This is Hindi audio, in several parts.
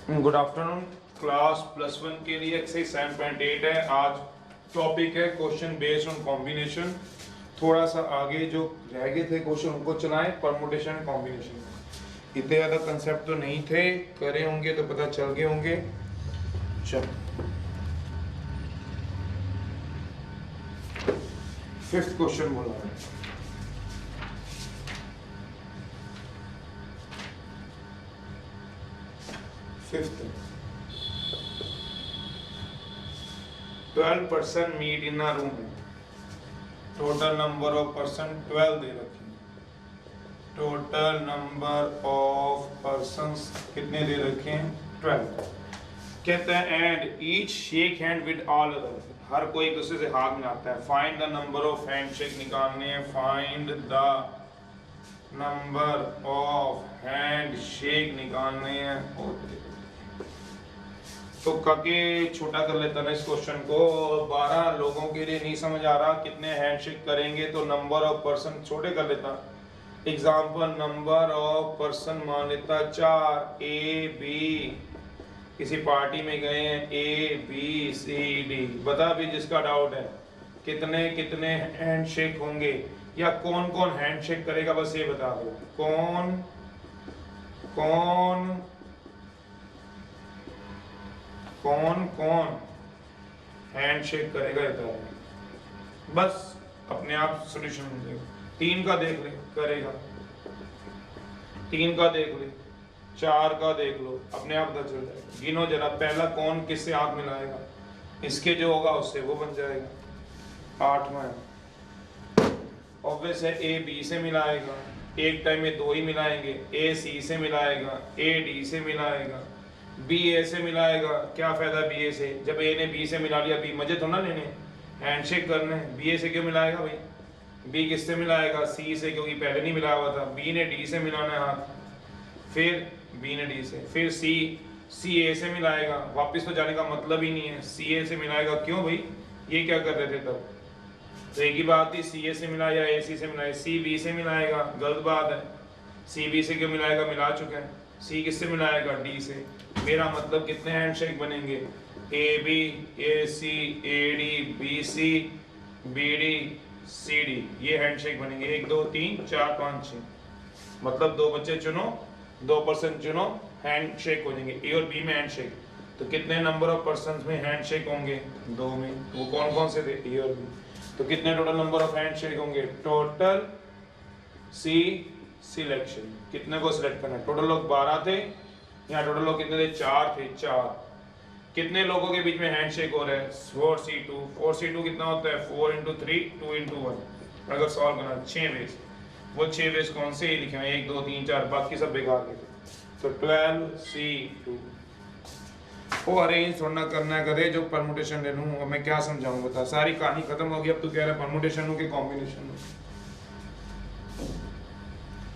Good afternoon. क्लास +1 के लिए एक्सरसाइज 7.8 है। आज टॉपिक है क्वेश्चन बेस्ड ऑन कॉम्बिनेशन। थोड़ा सा आगे जो रह गए थे क्वेश्चन उनको चलाएं, परमुटेशन कॉम्बिनेशन। इतने ज़्यादा कंसेप्ट तो नहीं थे, करे होंगे तो पता चल गए होंगे। चल 5th क्वेश्चन बोला है। Fifth 12 person meet in a room। Total number of person 12 दे रखे हैं। टोटल नंबर ऑफ पर्सन्स कितने दे रखे हैं? 12। कहते हैं and each shake hand with all other, हर कोई एक दूसरे से हाथ मिलाता है। Find the number of hand shake निकालने हैं। Find the number of hand shake निकालने हैं। तो काके छोटा कर लेता ना इस क्वेश्चन को। 12 लोगों के लिए नहीं समझ आ रहा कितने हैंडशेक करेंगे, तो नंबर ऑफ पर्सन छोटे कर लेता। एग्जांपल नंबर ऑफ पर्सन मान लेता 4। ए बी, किसी पार्टी में गए हैं, ए बी सी डी। बता भी जिसका डाउट है कितने कितने हैंडशेक होंगे या कौन कौन हैंडशेक करेगा, बस ये बता दो। कौन कौन कौन कौन हैंडशेक करेगा ये बस अपने आप सॉल्यूशन मिल जाएगा। 3 का देख ले करेगा, 3 का देख ले, 4 का देख लो, अपने आप पता चल जाएगा। गिनो जरा, पहला कौन किससे हाथ मिलाएगा, इसके जो होगा उससे वो बन जाएगा। 8वां ऑब्वियस है, ए बी से मिलाएगा, एक टाइम में 2 ही मिलाएंगे। ए सी से मिलाएगा, ए डी से मिलाएगा, बी ए से मिलाएगा। क्या फायदा बी ए से, जब ए ने बी से मिला लिया, बी मजे तो ना लेने, हैंडशेक करने। बी ए से क्यों मिलाएगा भाई? बी किससे मिलाएगा? सी से, क्योंकि पहले नहीं मिलाया हुआ था। बी ने डी से मिलाना है हाथ, फिर बी ने डी से, फिर सी ए से मिलाएगा। वापस तो जाने का मतलब ही नहीं है, सी ए से मिलाएगा। क्यों भाई, ये क्या कर रहे थे तब? तो एक ही बात थी, सी ए से मिलाया, ए सी से मिलाया। सी बी से मिलाएगा, गलत बात है। सी बी से क्यों मिलाएगा, मिला चुका है। सी किससे मिलाएगा? डी से। मेरा मतलब कितने हैंडशेक बनेंगे? A B, A C, A D, B C, B D, C D, ये हैंडशेक बनेंगे। 1 2 3 4 5 6, मतलब 2 बच्चे चुनो, 2 पर्सन चुनो, हैंडशेक हो जाएंगे। ए और बी में हैंडशेक। तो कितने नंबर ऑफ पर्सन में हैंडशेक होंगे? 2 में। वो कौन कौन से थे? ए और बी। तो कितने टोटल नंबर ऑफ हैंडशेक होंगे? टोटल सी सिलेक्शन, कितने को सिलेक्ट करना है? टोटल लोग 12 थे, यहाँ टोटल लोग कितने थे? 4 थे। 4 कितने लोगों के बीच में हैंडशेक हो रहा है? 4C2। 4C2 कितना होता है? 4 × 3 2 × 1। अगर सॉल्व करना 6 वेज, वो 6 वेज कौन से ही लिखे हैं? 1 2 3 4, बाकी सब बेकार लिखे। तो 12C2 वो अरेंज थोड़ा करना है, करे जो परमुटेशन ले लूँ। और मैं क्या समझाऊँ बता, सारी कहानी खत्म हो गई। अब तू कह रहा है परमुटेशन हो कि कॉम्बिनेशन हो।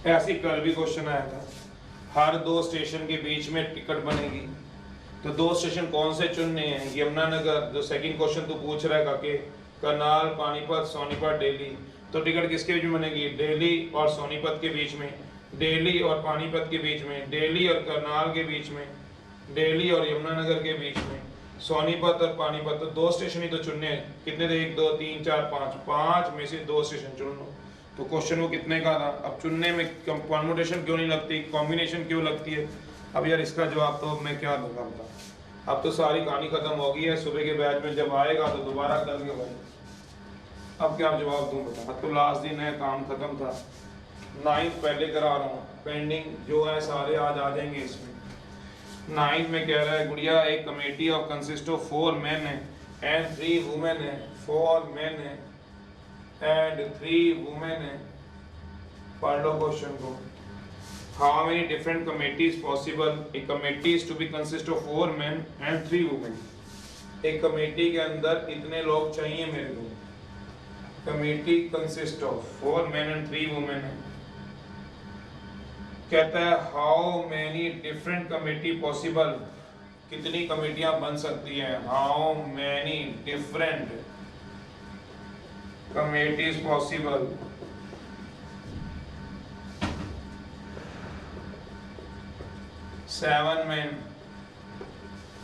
ऐसी कल भी क्वेश्चन आया था, हर 2 स्टेशन के बीच में टिकट बनेगी, तो 2 स्टेशन कौन से चुनने हैं? यमुनानगर, जो सेकंड क्वेश्चन तू पूछ रहा है काके, करनाल, पानीपत, सोनीपत, दिल्ली। तो टिकट किसके बीच में बनेगी? दिल्ली और सोनीपत के बीच में, दिल्ली और पानीपत के बीच में, दिल्ली और करनाल के बीच में, दिल्ली और यमुनानगर के बीच में, सोनीपत और पानीपत। तो 2 स्टेशन ही तो चुनने हैं। कितने थे? 1 2 3 4 5, 5 में से 2 स्टेशन चुन लो। तो क्वेश्चन वो कितने का था? अब चुनने में परमुटेशन क्यों नहीं लगती, कॉम्बिनेशन क्यों लगती है? अब यार इसका जवाब तो मैं क्या दूंगा बता। अब तो सारी कहानी खत्म हो गई है। सुबह के बैच में जब आएगा तो दोबारा कर के भाई, अब क्या जवाब दूं बता। अब तो लास्ट दिन है, काम खत्म था। 9th पहले करा रहा हूँ, पेंडिंग जो है सारे आज आ जाएंगे इसमें। 9th में कह रहा है गुड़िया, एक committee of consist of 4 men है एंड 3 वुमेन है। 4 men है and 3 women है। पढ़ लो क्वेश्चन को। How many different committees possible? A committee is to be consist of 4 men and 3 women। एक कमेटी के अंदर इतने लोग चाहिए मेरे को। Committee consist of 4 men and 3 women है। कहता है how many different committee possible, कितनी कमेटियां बन सकती हैं? How many different committees possible? 7 men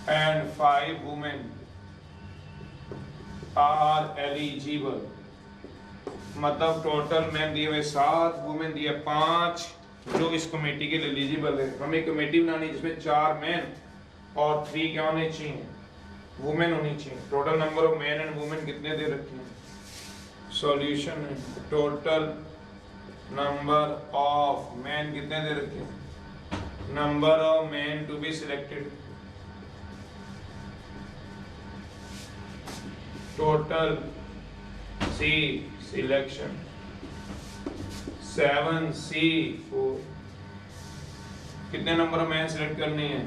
and 5 women are eligible, मतलब टोटल मैन दिए हुए 7, वुमेन दिए 5 जो इस कमेटी के लिए एलिजिबल है। हमें कमेटी बनानी जिसमें 4 मैन और 3 क्या होने चाहिए, वुमेन होनी चाहिए। Total number of man and women कितने दे रखे हैं, सॉल्यूशन है टोटल नंबर ऑफ मैन कितने दे रखे हैं, number of man to be selected, total C selection 7C4, कितने नंबर ऑफ मैन सिलेक्ट करनी है,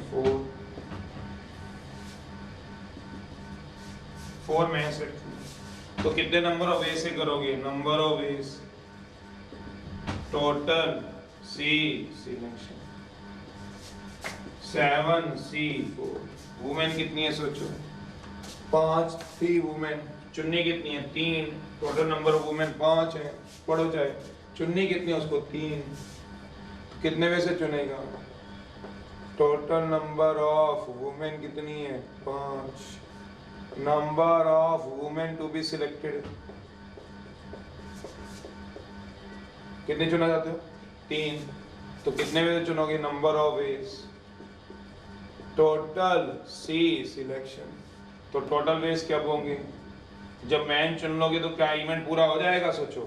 4 मैन सिलेक्ट। तो कितने नंबर ऑफ वे से करोगे, number of ways total C selection 7C4। Women कितनी है सोचो, 5, 3 वुमेन। चुन्नी कितनी है, 3। टोटल नंबर ऑफ वुमेन 5 है, पढ़ो चाहे। चुन्नी कितनी है उसको 3, कितने में से चुनेगा, टोटल नंबर ऑफ वुमेन कितनी है 5, number of women to be selected कितने चुना जाते हो, 3। तो कितने में से चुनोगे, number of ways total C selection. तो टोटल वेज क्या होंगे, जब मैन चुन लोगे तो क्या इवेंट पूरा हो जाएगा, सोचो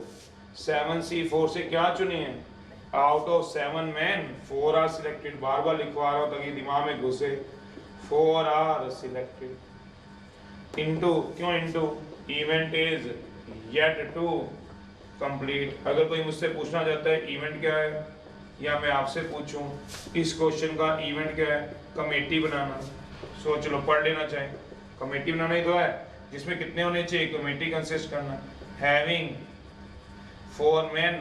7C4 से क्या चुने हैं, out of 7 man 4 are selected. बार बार लिखवा रहा हूं ताकि दिमाग में घुसे, 4 आर सिलेक्टेड इनटू, क्यों into, event is yet to complete. अगर कोई मुझसे पूछना चाहता है इवेंट क्या है, या मैं आपसे पूछूं इस क्वेश्चन का इवेंट क्या है, कमेटी बनाना। सोच लो, पढ़ लेना चाहे, कमेटी बनाना ही तो है, जिसमें कितने होने चाहिए, कमेटी कंसिस्ट करना हैविंग 4 men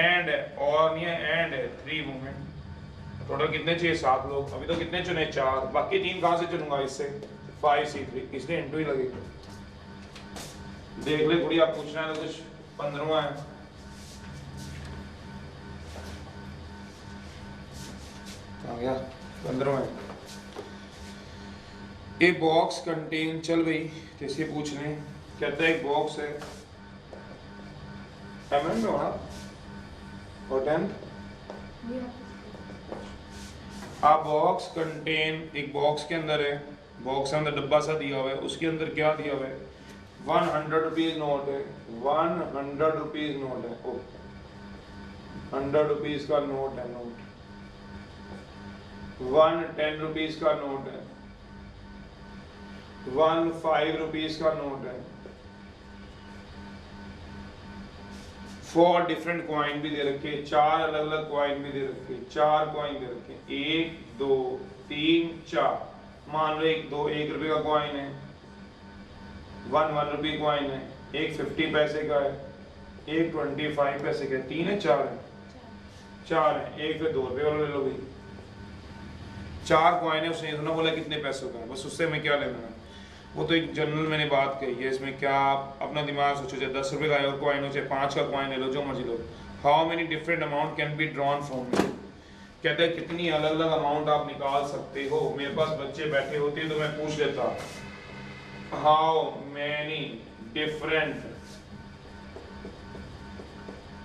and और नहीं है and 3 women। टोटल कितने चाहिए, 7 लोग। अभी तो कितने चुने, 4, बाकी 3 कहाँ से चुनूंगा, इससे 5C3, इसलिए इंटू ही लगेगा। देख ले गुड़िया, पूछना है तो कुछ 15वां है, आ गया 15वां है। ए बॉक्स कंटेन, चल भाई जैसे पूछ लें, कहता है एक बॉक्स है एमएन में होना और 10 आ बॉक्स कंटेन, एक बॉक्स के अंदर है, बॉक्स के अंदर डब्बा सा दिया हुआ है, उसके अंदर क्या दिया हुआ है, 100 रुपीज नोट है, 100 रुपीज नोट है, ओ 100 रुपीज का नोट है, नोट 110 रुपीज का नोट है, 15 रुपीज का नोट है, 4 डिफरेंट कॉइन भी दे रखे, 4 अलग अलग कॉइन भी दे रखे, 4 कॉइन दे रखे, 1 2 3 4। मान लो एक रुपए का कॉइन है, 1 रुपये कॉइन है, एक 50 पैसे का है, एक 25 पैसे का है, 3 है 4 है, 4 है, एक फिर 2 रुपये वाला ले लो भाई। 4 कॉइन है, उसने इतना बोला कितने पैसों का है, बस उससे मैं क्या लेना है, वो तो एक जनरल मैंने बात कही है, इसमें क्या आप अपना दिमाग सोचो, चाहे 10 रुपए का और कॉइन हो, चाहे 5 का कॉइन ले लो, जो मर्जी लो। How many different amount can be drawn from it, कहते हैं कितनी अलग अलग अमाउंट आप निकाल सकते हो। मेरे पास बच्चे बैठे होते हैं तो मैं पूछ लेता, how many different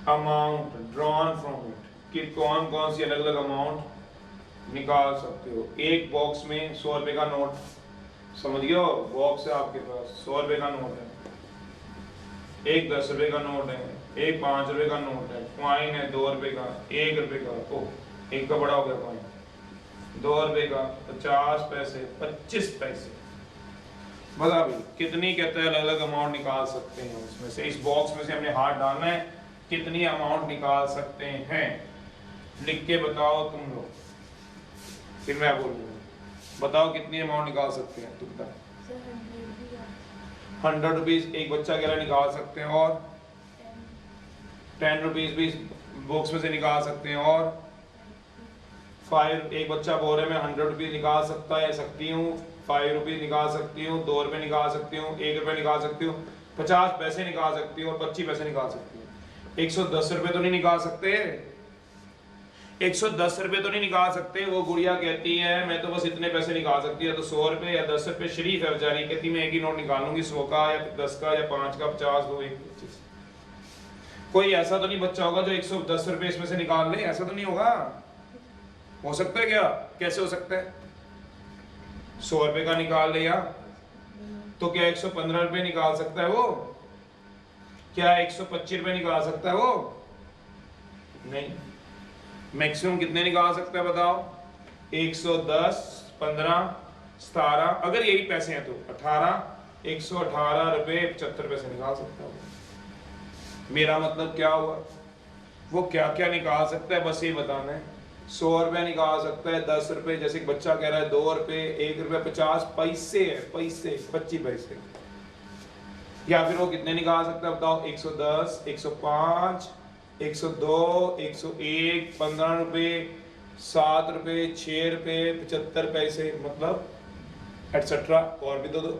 amount drawn from it, कि कौन कौन सी अलग अलग अमाउंट निकाल सकते हो। एक बॉक्स में 100 रुपए का नोट, समझ गए हो, बॉक्स है आपके पास, 100 रुपए का नोट है, एक 10 रुपए का नोट है, एक 5 रुपए का नोट है, कॉइन है 2 रुपए का, 1 रुपए का, ओ एक का बड़ा हो गया कॉइन, 2 रुपए का, 50 पैसे, 25 पैसे, बता भाई कितनी, कहते हैं अलग अलग अमाउंट निकाल सकते हैं उसमें से। इस बॉक्स में से हमने हाथ डालना है, कितनी अमाउंट निकाल सकते हैं, लिख के बताओ तुम लोग, फिर मैं बोलूंगा, बताओ कितनी अमाउंट निकाल सकते हैं, तू बता। 100 रुपीज एक बच्चा के लिए निकाल सकते हैं, और 10 रुपीज भी बॉक्स में से निकाल सकते हैं, और 5 एक बच्चा बोल रहा है मैं 100 रुपीज निकाल सकता है, सकती हूँ, 5 रुपीज निकाल सकती हूँ, 2 रुपए निकाल सकती हूँ, 1 रुपए निकाल सकती हूँ, 50 पैसे निकाल सकती हूँ, और 25 पैसे निकाल सकती हूँ। 110 रुपए तो नहीं निकाल सकते, 110 रुपए तो नहीं निकाल सकते। वो गुड़िया कहती है मैं तो बस इतने पैसे निकाल सकती है, तो 100 रुपए या 10 रुपए शरीफ है बेचारी, कहती मैं एक ही नोट निकाल लूंगी 100 का या 10 का या 5 का 50 दो 1 कोई ऐसा तो नहीं बच्चा होगा जो 110 रुपए इसमें से निकाल ले, ऐसा तो नहीं होगा। हो सकता है क्या? कैसे हो सकता है? 100 रुपए का निकाल लिया तो क्या 115 रुपए निकाल सकता है वो? क्या 125 रुपए निकाल सकता है वो? नहीं। मैक्सिमम कितने निकाल सकता है बताओ? 110, 15, 17, अगर यही पैसे हैं तो 18, 118 रुपए 75 पैसे निकाल सकता है। मेरा मतलब क्या हुआ? वो क्या क्या निकाल सकता है बस ये बताना है। 100 रुपए निकाल सकता है, 10 रुपए, जैसे बच्चा कह रहा है 2 रुपए, 1 रुपए 50 पैसे है, पैसे 25 पैसे। या फिर वो कितने निकाल सकता है बताओ? 110, 105, 102, 101, 15 रुपए, 7 रुपए, 6 रुपए 75 पैसे, मतलब एटसेट्रा और भी दो।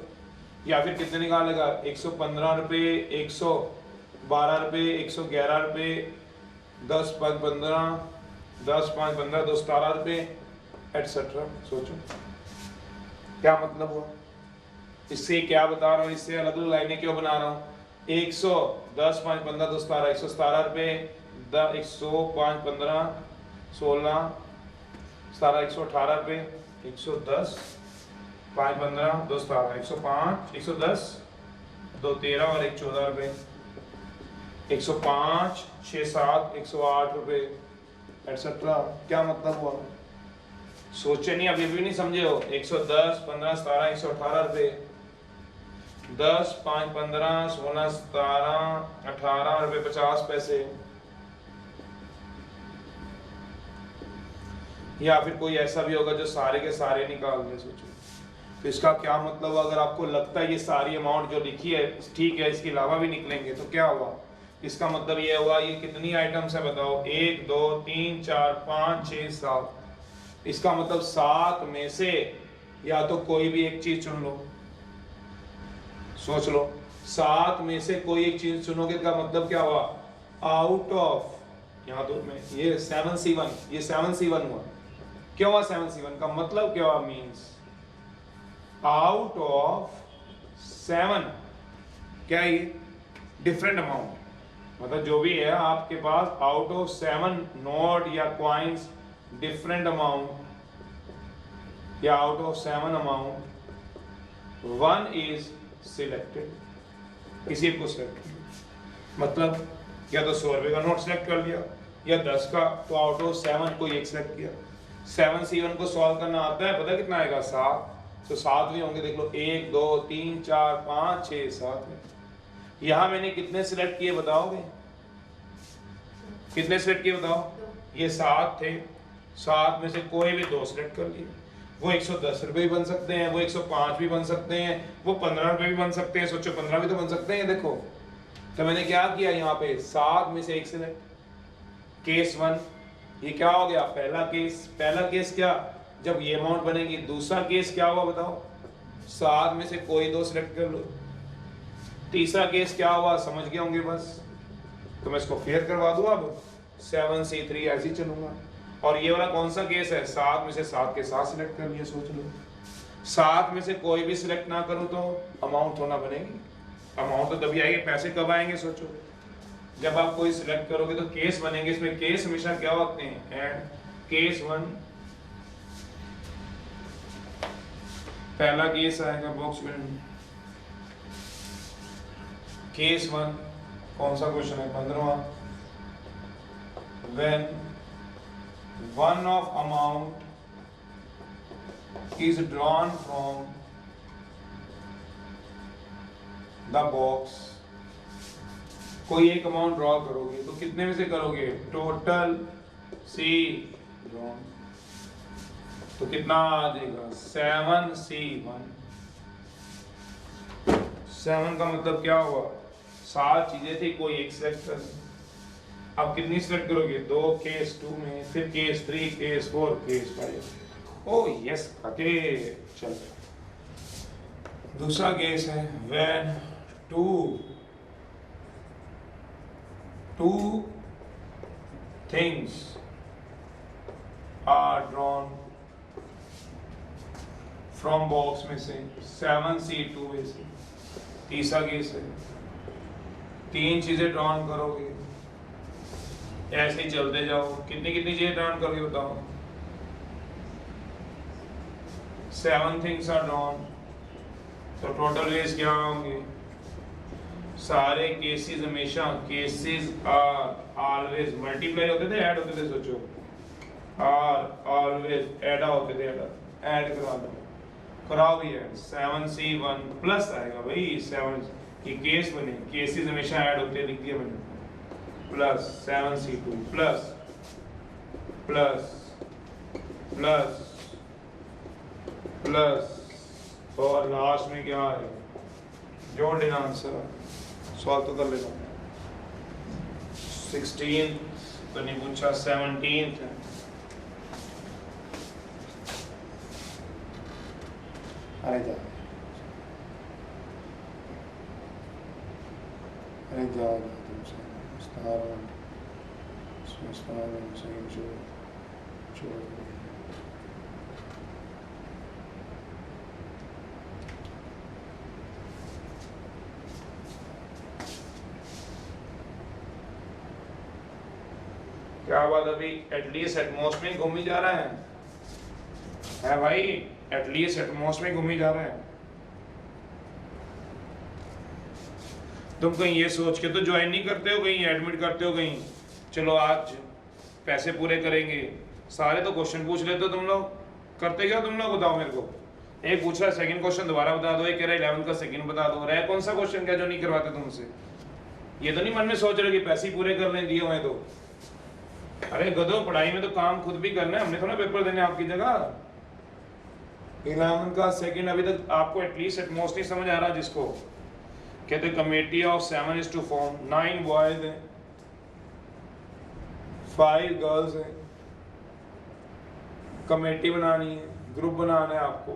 या फिर कितने निकालेगा? 115 रुपए, 112 रुपए, 111 रुपए, 10 5 15, 10 5 15, 2 17 रुपए एटसेट्रा। सोचो क्या मतलब हुआ? इससे क्या बता रहा हूँ, इससे अलग अलग लाइनें क्यों बना रहा हूँ? 110 5 15 2 17, 117 रुपए, 105 15 16 17, 118 रुपए, 110 5 15 2 17, 105, 110 2 13 और 1 14 रुपए, 105 6 7, 108 रुपए एटसेट्रा। क्या मतलब हुआ? सोचे नहीं, अभी भी नहीं समझे हो? 110 15 17 118 रुपए, 10 5 15 16 17 18 रुपए 50 पैसे। या फिर कोई ऐसा भी होगा जो सारे के सारे निकाल दे। सोचो तो इसका क्या मतलब? अगर आपको लगता है ये सारी अमाउंट जो लिखी है ठीक है, इसके अलावा भी निकलेंगे तो क्या हुआ? इसका मतलब ये हुआ ये कितनी आइटम्स है बताओ? 1 2 3 4 5 6 7। इसका मतलब 7 में से या तो कोई भी एक चीज चुन लो। सोच लो, 7 में से कोई एक चीज चुनोगे का मतलब क्या हुआ? आउट ऑफ, यहाँ तो मैं ये 7C1, ये 7C1 हुआ। क्या हुआ 7C1 का मतलब क्या हुआ? मीन्स आउट ऑफ 7, क्या है ये? डिफरेंट अमाउंट, मतलब जो भी है आपके पास आउट ऑफ 7 नोट या कॉइन्स डिफरेंट अमाउंट या out of 7 amount 1 is selected, किसी को सिलेक्ट किया। मतलब या तो 100 रुपए का नोट सिलेक्ट कर लिया या 10 का, तो आउट ऑफ 7 कोई एक सिलेक्ट किया। 7C1 को सॉल्व करना आता है, पता कितना आएगा? 7। तो 7 भी होंगे, देख लो 1 2 3 4 5 6 7। यहां मैंने कितने सिलेक्ट किए बताओगे? कितने सिलेक्ट किए बताओ? ये 7 थे, 7 में से कोई भी 2 सिलेक्ट कर लिए। वो 110 रुपए भी बन सकते हैं, वो 105 भी बन सकते हैं, वो 15 रुपए भी बन सकते हैं। सोचो 15 भी तो बन सकते हैं। देखो तो मैंने क्या किया यहाँ पे? 7 में से एक सिलेक्ट। केस 1 ये क्या हो गया? पहला केस। पहला केस क्या? जब ये अमाउंट बनेगी। दूसरा केस क्या हुआ बताओ? 7 में से कोई 2 सिलेक्ट कर लो। तीसरा केस क्या हुआ? समझ गए होंगे बस। तो मैं इसको फेयर करवा दूं, अब 7C3 ऐसे ही चलूंगा। और ये वाला कौन सा केस है? 7 में से 7 के 7 सिलेक्ट कर लिए। सोच लो 7 में से कोई भी सिलेक्ट ना करूं तो अमाउंट होना बनेगी। अमाउंट तो तभी आएगी, पैसे कब आएंगे? सोचो जब आप कोई सिलेक्ट करोगे तो केस बनेंगे। इसमें केस हमेशा क्या होते हैं? एंड केस 1, पहला केस आएगा बॉक्स में। केस 1 कौन सा क्वेश्चन है? 15वां। When one of amount is drawn from the box, कोई एक अमाउंट ड्रॉ करोगे तो कितने में से करोगे? टोटल सी ड्रॉन, तो कितना आ जाएगा? 7C1। 7 का मतलब क्या हुआ? 7 चीजें थी, कोई एक सिलेक्ट कर। अब कितनी सिलेक्ट करोगे? 2 केस 2 में, फिर case 3, case 4, case 5। Oh yes okay. चल दूसरा केस है when two things are drawn from box में से 7C2 में से। तीसरा केस है, 3 चीजें ड्रॉन करोगे, ऐसे ही चलते जाओ। कितनी कितनी चीजें ड्रॉन करोगे बताओ? 7 थिंग्स आर ड्रॉन, तो टोटल वेज क्या होंगे? सारे केसेस हमेशा, केसेस आर ऑलवेज मल्टीप्लाई होते थे, ऐड होते थे, सोचो आर ऑलवेज ऐड होते थे, ऐड करा दो, कराओ भी ऐड। 7C1 प्लस आएगा भाई, 7 ये केस बने, केसेस हमेशा ऐड होते, लिख दिया मैंने, plus 7C2 plus plus plus plus और लास्ट में क्या है? जोड़ देना आंसर, सॉल्व तो कर लेना। 16 तो नहीं पूछा, 17 है। अरे जा तुमसे क्या बात, अभी एटलीस्ट एटमोस्ट में घूम ही जा रहा है भाई, एटलीस्ट एटमोस्ट में घूम ही जा रहा है। तुम कहीं ये सोच के तो ज्वाइन नहीं करते हो, कहीं एडमिट करते हो कहीं, चलो आज पैसे पूरे करेंगे, सारे तो क्वेश्चन पूछ लेते हो तुम लोग, करते क्या तुम लोग बताओ मेरे को? एक पूछ रहा है सेकंड क्वेश्चन दोबारा बता दो, एक कह रहा है 11 का सेकंड बता दो, रहा कौन सा क्वेश्चन क्या जो नहीं करवाते तुमसे? ये तो नहीं मन में सोच रहे कि पैसे ही पूरे करने दिए हुए तो। अरे गधो, पढ़ाई में तो काम खुद भी करना है, हमने थोड़ा पेपर देने आपकी जगह। 11 का सेकंड अभी तक आपको एटलीस्ट एटमोस्ट नहीं समझ आ रहा, जिसको कहते committee of 7 is to form, 9 boys हैं, 5 गर्ल्स हैं, कमेटी बनानी है, ग्रुप बनाना है आपको।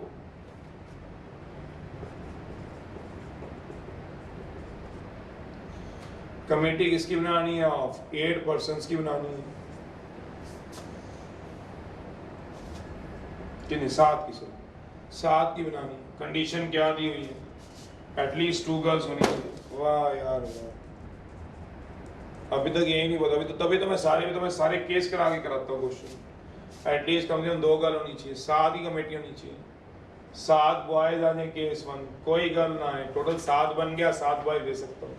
कमेटी किसकी बनानी है? ऑफ 8 पर्सन्स की बनानी है, कितनी? 7 की, 7 की बनानी है। कंडीशन क्या दी हुई है? एटलीस्ट 2 गर्ल्स होनी चाहिए। वाह यार वाह, अभी तक यही नहीं बोला, अभी तो तभी तो मैं सारे केस करा के कराता हूँ क्वेश्चन। एटलीस्ट कम से कम 2 गर्ल होनी चाहिए, 7 की कमेटी होनी चाहिए, 7 बॉयज आ जाए केस 1, कोई गर्ल ना आए, टोटल 7 बन गया, 7 बॉयज दे सकता हूँ।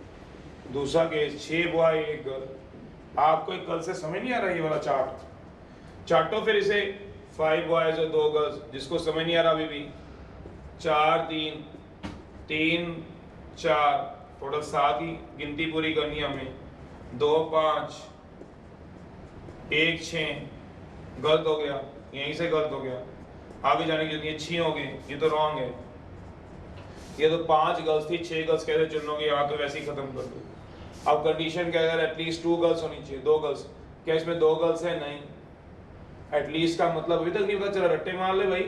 दूसरा केस 6 बॉय 1 गर्ल। आपको एक कल से समझ नहीं आ रहा ये वाला चार्टो फिर इसे 5 बॉयज और 2 गर्ल्स, जिसको समझ नहीं आ रहा अभी भी, 4 3 3 4, टोटल 7 की गिनती पूरी करनी है हमें। 2 5 1 6 गलत हो गया, यहीं से गलत हो गया, आगे जाने की जरूरत नहीं है, 6 हो गए, ये तो रॉन्ग है। ये तो 5 गर्ल्स थी, 6 गर्ल्स कैसे चुनोगे? या तो वैसे ही खत्म कर दो। अब कंडीशन क्या है? एटलीस्ट 2 गर्ल्स होनी चाहिए, 2 गर्ल्स। क्या इसमें 2 गर्ल्स है? नहीं। एटलीस्ट का मतलब अभी तक नहीं पता चला, रट्टे मार ले भाई,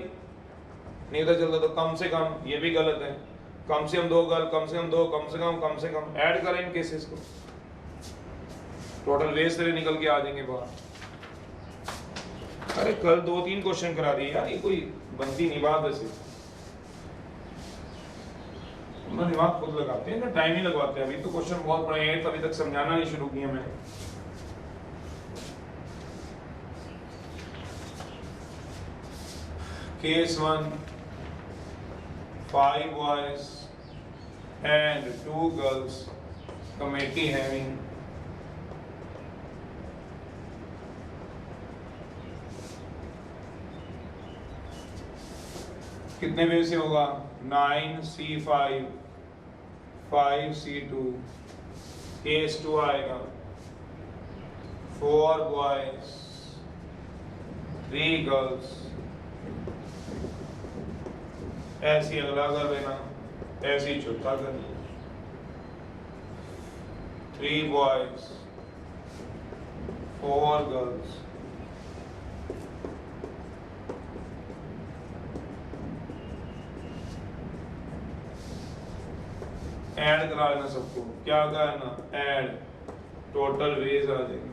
नहीं पता चलता तो कम से कम, ये भी गलत है, कम से कम 2 गर्ल, कम से कम 2, कम से कम ऐड करें इन केसेस को, टोटल वेज से निकल के आ जाएंगे बाहर। अरे कल 2-3 क्वेश्चन करा दिए यार, ये कोई बनती नहीं बात वैसे, अपना दिमाग खुद लगाते हैं ना, टाइम ही लगवाते हैं। अभी तो क्वेश्चन बहुत पड़े हैं, अभी तक समझाना नहीं शुरू किया मैंने। Case 1, 5 boys and 2 girls, committee having कितने वेव से होगा? 9C5 5C2, केस 2 आएगा 4 boys 3 girls, ऐसी अगला कर लेना, ऐसी चौथा कर लेना, 3 boys 4 girls, ऐड करा लेना सबको। क्या करना? ऐड, टोटल वेज आ जाएगी।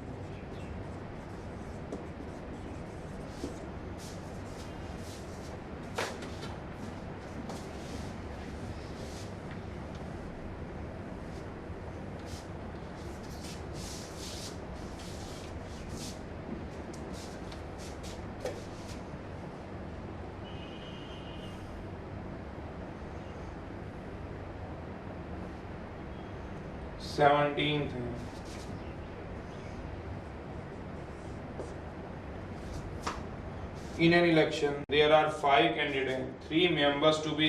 17th है। In an election, there are 5 candidates, 3 members to be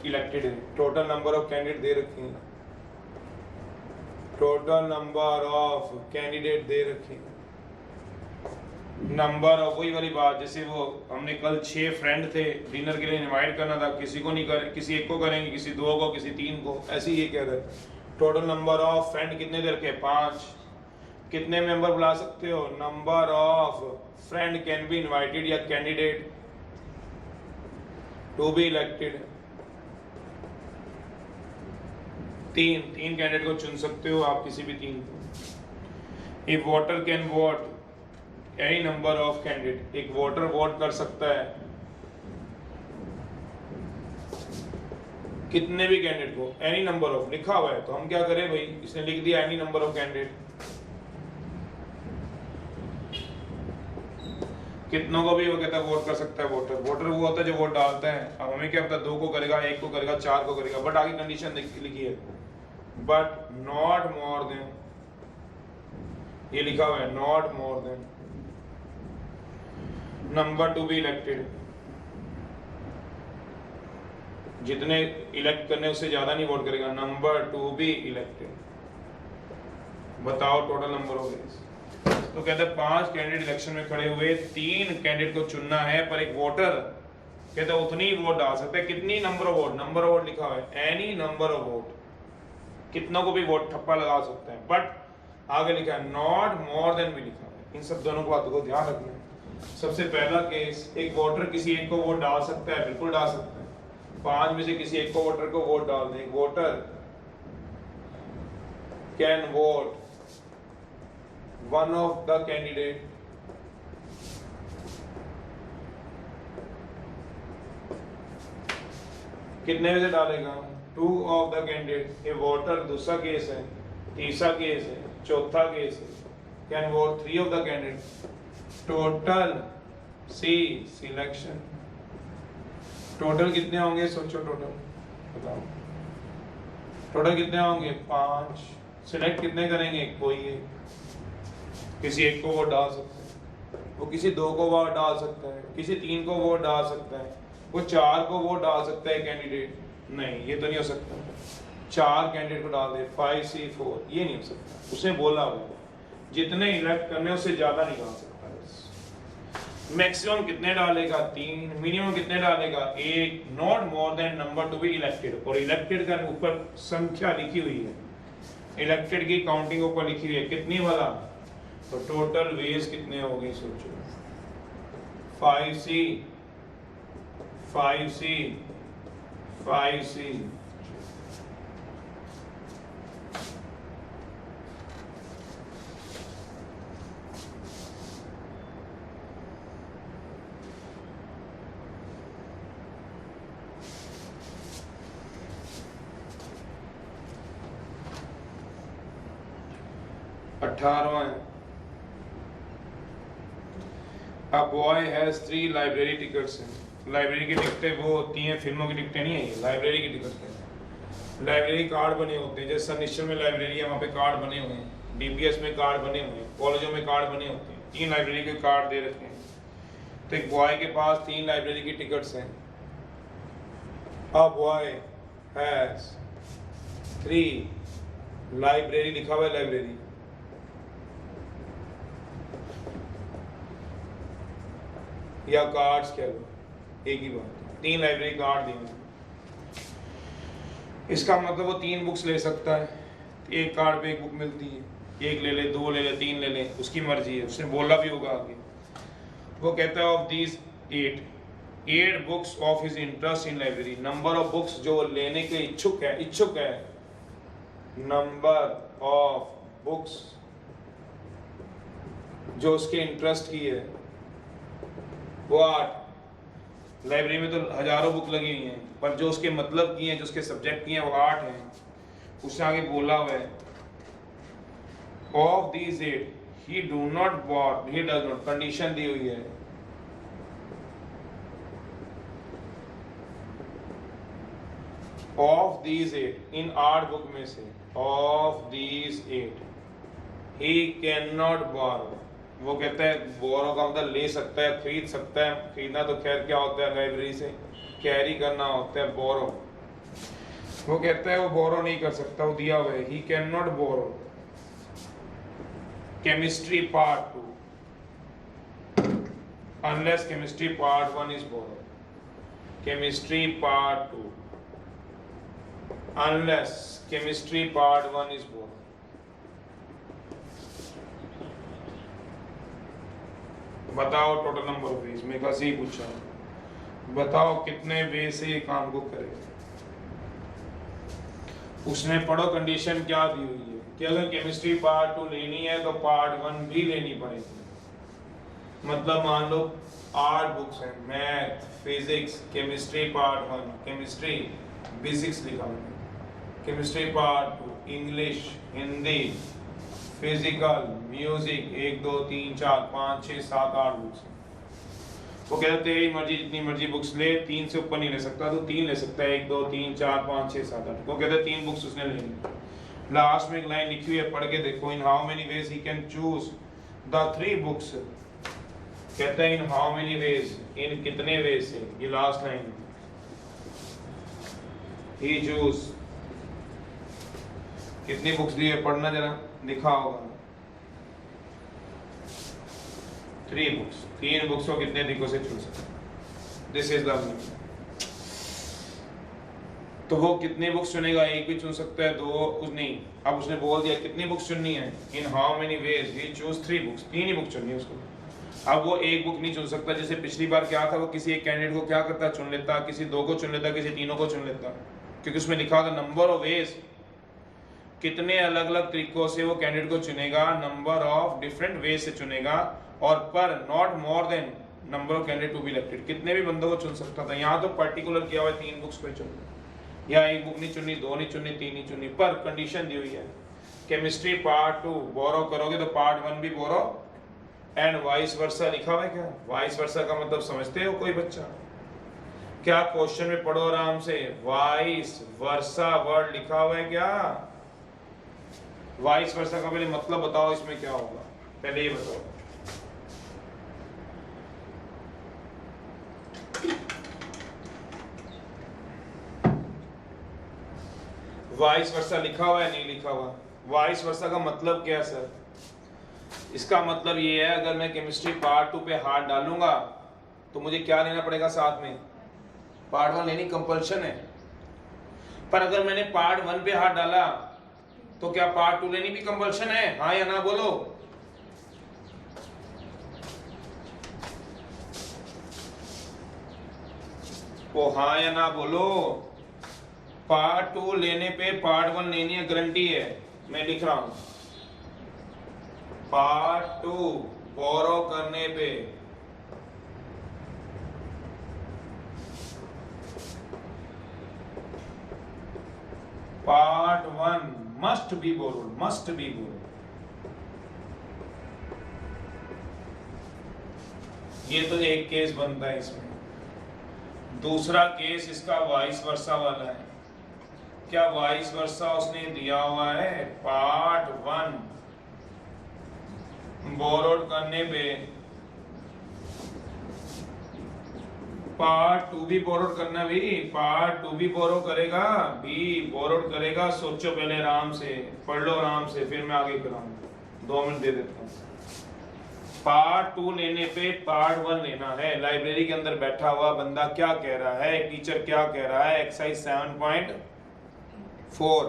elected. Total number of candidates दे रखे हैं। Total number of candidates दे रखे हैं। नंबर ऑफ, वही वाली बात, जैसे वो हमने कल 6 फ्रेंड थे, डिनर के लिए इनवाइट करना था, किसी को नहीं कर, किसी एक को करेंगे, किसी 2 को, किसी 3 को, ऐसे ही ये कह रहे हैं। टोटल नंबर ऑफ फ्रेंड कितने दे रखे? 5। कितने मेंबर बुला सकते हो? Number of friend can be invited या candidate to be elected, 3 candidate को चुन सकते हो आप, किसी भी 3 को। A voter can vote any number of candidate, एक वोटर वोट कर सकता है कितने भी कैंडिडेट को, एनी नंबर ऑफ लिखा हुआ है, तो हम क्या करें भाई, इसने लिख दिया एनी नंबर ऑफ कैंडिडेट, कितनों को भी वो कहता है वोट कर सकता है वोटर। वोटर वो होता है जो वोट डालता है। अब हमें क्या पता 2 को करेगा, 1 को करेगा, 4 को करेगा, बट आगे कंडीशन लिखी है, बट नॉट मोर देन, ये लिखा हुआ है not more than number two be elected, जितने इलेक्ट करने उससे ज्यादा नहीं वोट करेगा, नंबर टू बी इलेक्टेड। बताओ टोटल नंबर हो गए। तो कहते हैं 5 कैंडिडेट इलेक्शन में खड़े हुए, 3 कैंडिडेट को चुनना है, पर एक वोटर कहते हैं उतनी ही वोट डाल सकते हैं, कितनी number of vote, number of vote लिखा हुआ है, एनी नंबर ऑफ वोट, कितनों को भी वोट ठप्पा लगा सकते हैं, बट आगे लिखा है नॉट मोर देन भी लिखा है। इन सब दोनों बातों को ध्यान रखना है। सबसे पहला केस, एक वोटर किसी एक को वोट डाल सकता है, बिल्कुल डाल सकता है, 5 में से किसी एक को वोटर को वोट डाल दें। Voter can vote one of the candidate कितने में से डालेगा? 2 of the candidate। ये वोटर दूसरा केस है, तीसरा केस है, चौथा केस है, can vote 3 of the candidate। Total C selection, total कितने होंगे? सोचो टोटल बताओ, टोटल कितने होंगे? 5। सिलेक्ट कितने करेंगे? कोई एक, किसी एक को वोट डाल सकता है, वो किसी 2 को वोट डाल सकता है, किसी 3 को वोट डाल सकता है, वो 4 को वोट डाल सकता है कैंडिडेट, नहीं ये तो नहीं हो सकता, 4 कैंडिडेट को डाल दे 5C4, ये नहीं हो सकता। उसने बोला हुआ जितने इलेक्ट करने उससे ज्यादा नहीं डाल सकता। मैक्सिमम कितने डालेगा? 3। मिनिमम कितने डालेगा? 1। Not more than number two be elected, और इलेक्टेड का ऊपर संख्या लिखी हुई है, इलेक्टेड की काउंटिंग ऊपर लिखी हुई है, कितनी वाला? तो टोटल वेज कितने हो गए सोचो, 5C 5C 5C, अठारह है। A boy has 3 library tickets हैं। लाइब्रेरी की टिकटें वो होती हैं, फिल्मों की टिकटें नहीं है, ये लाइब्रेरी की टिकट है। लाइब्रेरी कार्ड बने होते हैं, जैसे सनिश्चर में लाइब्रेरी है, वहाँ पे कार्ड बने हुए हैं, DPS में कार्ड बने हुए हैं, कॉलेजों में कार्ड बने होते हैं, 3 लाइब्रेरी के कार्ड दे रखे हैं। तो एक बॉय के पास 3 लाइब्रेरी की टिकट्स हैं। A boy has 3 लाइब्रेरी, लिखा हुआ है लाइब्रेरी, या कार्ड्स कह लो, एक ही बात, 3 लाइब्रेरी कार्ड देंगे। इसका मतलब वो 3 बुक्स ले सकता है, एक कार्ड पे 1 बुक मिलती है, 1 ले ले, 2 ले ले, 3 ले ले, उसकी मर्जी है, उसने बोला भी होगा आगे। वो कहता है of these 8 books of his interest in library, number of books जो लेने के इच्छुक है, नंबर ऑफ बुक्स जो उसके इंटरेस्ट की है वो 8। लाइब्रेरी में तो हजारों बुक लगी हुई हैं, पर जो उसके मतलब की हैं, जो उसके सब्जेक्ट की हैं, वो 8 हैं। उसने आगे बोला हुआ है of these 8 he do not bought, he does not, condition दी हुई है, ऑफ दीज 8, इन 8 बुक में से of these 8 he can not borrow, वो कहता है बोरो का मतलब ले सकता है, खरीद सकता है। खरीदना तो खैर क्या होता है, लाइब्रेरी से कैरी करना होता है। बोरो, वो कहता है वो बोरो नहीं कर सकता, वो दिया हुआ है। He can not borrow chemistry part 2 unless chemistry part 1 is borrow. Chemistry part 2 unless chemistry part 1 is borrowed. बताओ टोटल नंबर ऑफ वेज में कैसे ही पूछा, बताओ कितने वे से ये काम को करेगा। उसने पढ़ो कंडीशन क्या दी हुई है कि अगर केमिस्ट्री पार्ट 2 लेनी है तो पार्ट 1 भी लेनी पड़ेगी। मतलब मान लो 8 बुक्स हैं, math, physics, chemistry part 1, chemistry basics लिखा हुआ है, chemistry part 2, English, Hindi, physical, music, 1 2 3 4 5 6 7 8 books. वो कहते हैं मर्जी जितनी मर्जी बुक्स ले, 3 से ऊपर नहीं ले सकता, तो 3 ले सकता है, 1 2 3 4 5 6 7 8। वो कहते हैं 3 बुक्स उसने लेनी। लास्ट में एक लाइन लिखी हुई है, पढ़ के देखो। इन how many ways he can choose the 3 books. कहते हैं इन हाउ मेनी वेज, इन कितने वेज से, ये लास्ट लाइन ही चूज कितनी बुक्स लिए, पढ़ना जरा, लिखा होगा 3 बुक्स। 3 बुक्स को कितने तरीकों से चुन सकते, दिस इज द। तो वो कितने बुक्स चुनेगा, एक भी चुन सकता है, 2 नहीं। अब उसने बोल दिया कितनी बुक्स चुननी है, इन how many ways he choose 3 books, 3 he book चुननी है उसको। अब वो एक बुक नहीं चुन सकता, जैसे पिछली बार क्या था, वो किसी एक कैंडिडेट को क्या करता, चुन लेता, किसी 2 को चुन लेता, किसी 3 को चुन लेता, क्योंकि उसमें लिखा था नंबर ऑफ वेज, कितने अलग अलग तरीकों से वो कैंडिडेट को चुनेगा, नंबर ऑफ डिफरेंट वे से चुनेगा, और पर not more than number of candidate to be elected, कितने भी बंदों को चुन सकता था। यहाँ तो पर्टिकुलर किया हुआ है 3 बुक्स को चुन, या 1 बुक नहीं चुननी, 2 नहीं चुननी, 3 नहीं चुननी, पर कंडीशन दी हुई है केमिस्ट्री पार्ट 2 बोरो करोगे तो पार्ट 1 भी बोरो, एंड वाइस वर्सा लिखा हुआ है। क्या वाइस वर्सा का मतलब समझते हो कोई बच्चा? क्या क्वेश्चन में पढ़ो आराम से, वाइस वर्सा वर्ड लिखा हुआ है क्या? वाइस वर्सा का पहले मतलब बताओ, इसमें क्या होगा, पहले ये बताओ। वाइस वर्सा लिखा हुआ है, नहीं लिखा हुआ? वाइस वर्सा का मतलब क्या है सर? इसका मतलब ये है, अगर मैं केमिस्ट्री पार्ट 2 पे हाथ डालूंगा तो मुझे क्या लेना पड़ेगा साथ में, पार्ट 1 लेनी कंपल्शन है। पर अगर मैंने पार्ट 1 पे हाथ डाला तो क्या पार्ट 2 लेनी भी कंपल्शन है? हाँ या ना बोलो। वो हाँ या ना बोलो। पार्ट 2 लेने पे पार्ट 1 लेनी है, गारंटी है। मैं लिख रहा हूं, पार्ट 2 बोरो करने पे part 1 must be borrowed, must be borrowed. ये तो एक केस बनता है इसमें। दूसरा केस इसका वाइस वर्सा वाला है। क्या वाइस वर्सा उसने दिया हुआ है, पार्ट 1 बोरोड करने पे पार्ट 2 भी बोरोड करना, भी पार्ट 2 भी बोरो करेगा, भी बोरोड करेगा। सोचो पहले आराम से, पढ़ लो आराम से, फिर मैं आगे कराऊंगा। 2 मिनट दे देता हूँ। पार्ट 2 लेने पे पार्ट 1 लेना है। लाइब्रेरी के अंदर बैठा हुआ बंदा क्या कह रहा है, टीचर क्या कह रहा है, एक्सरसाइज 7.4,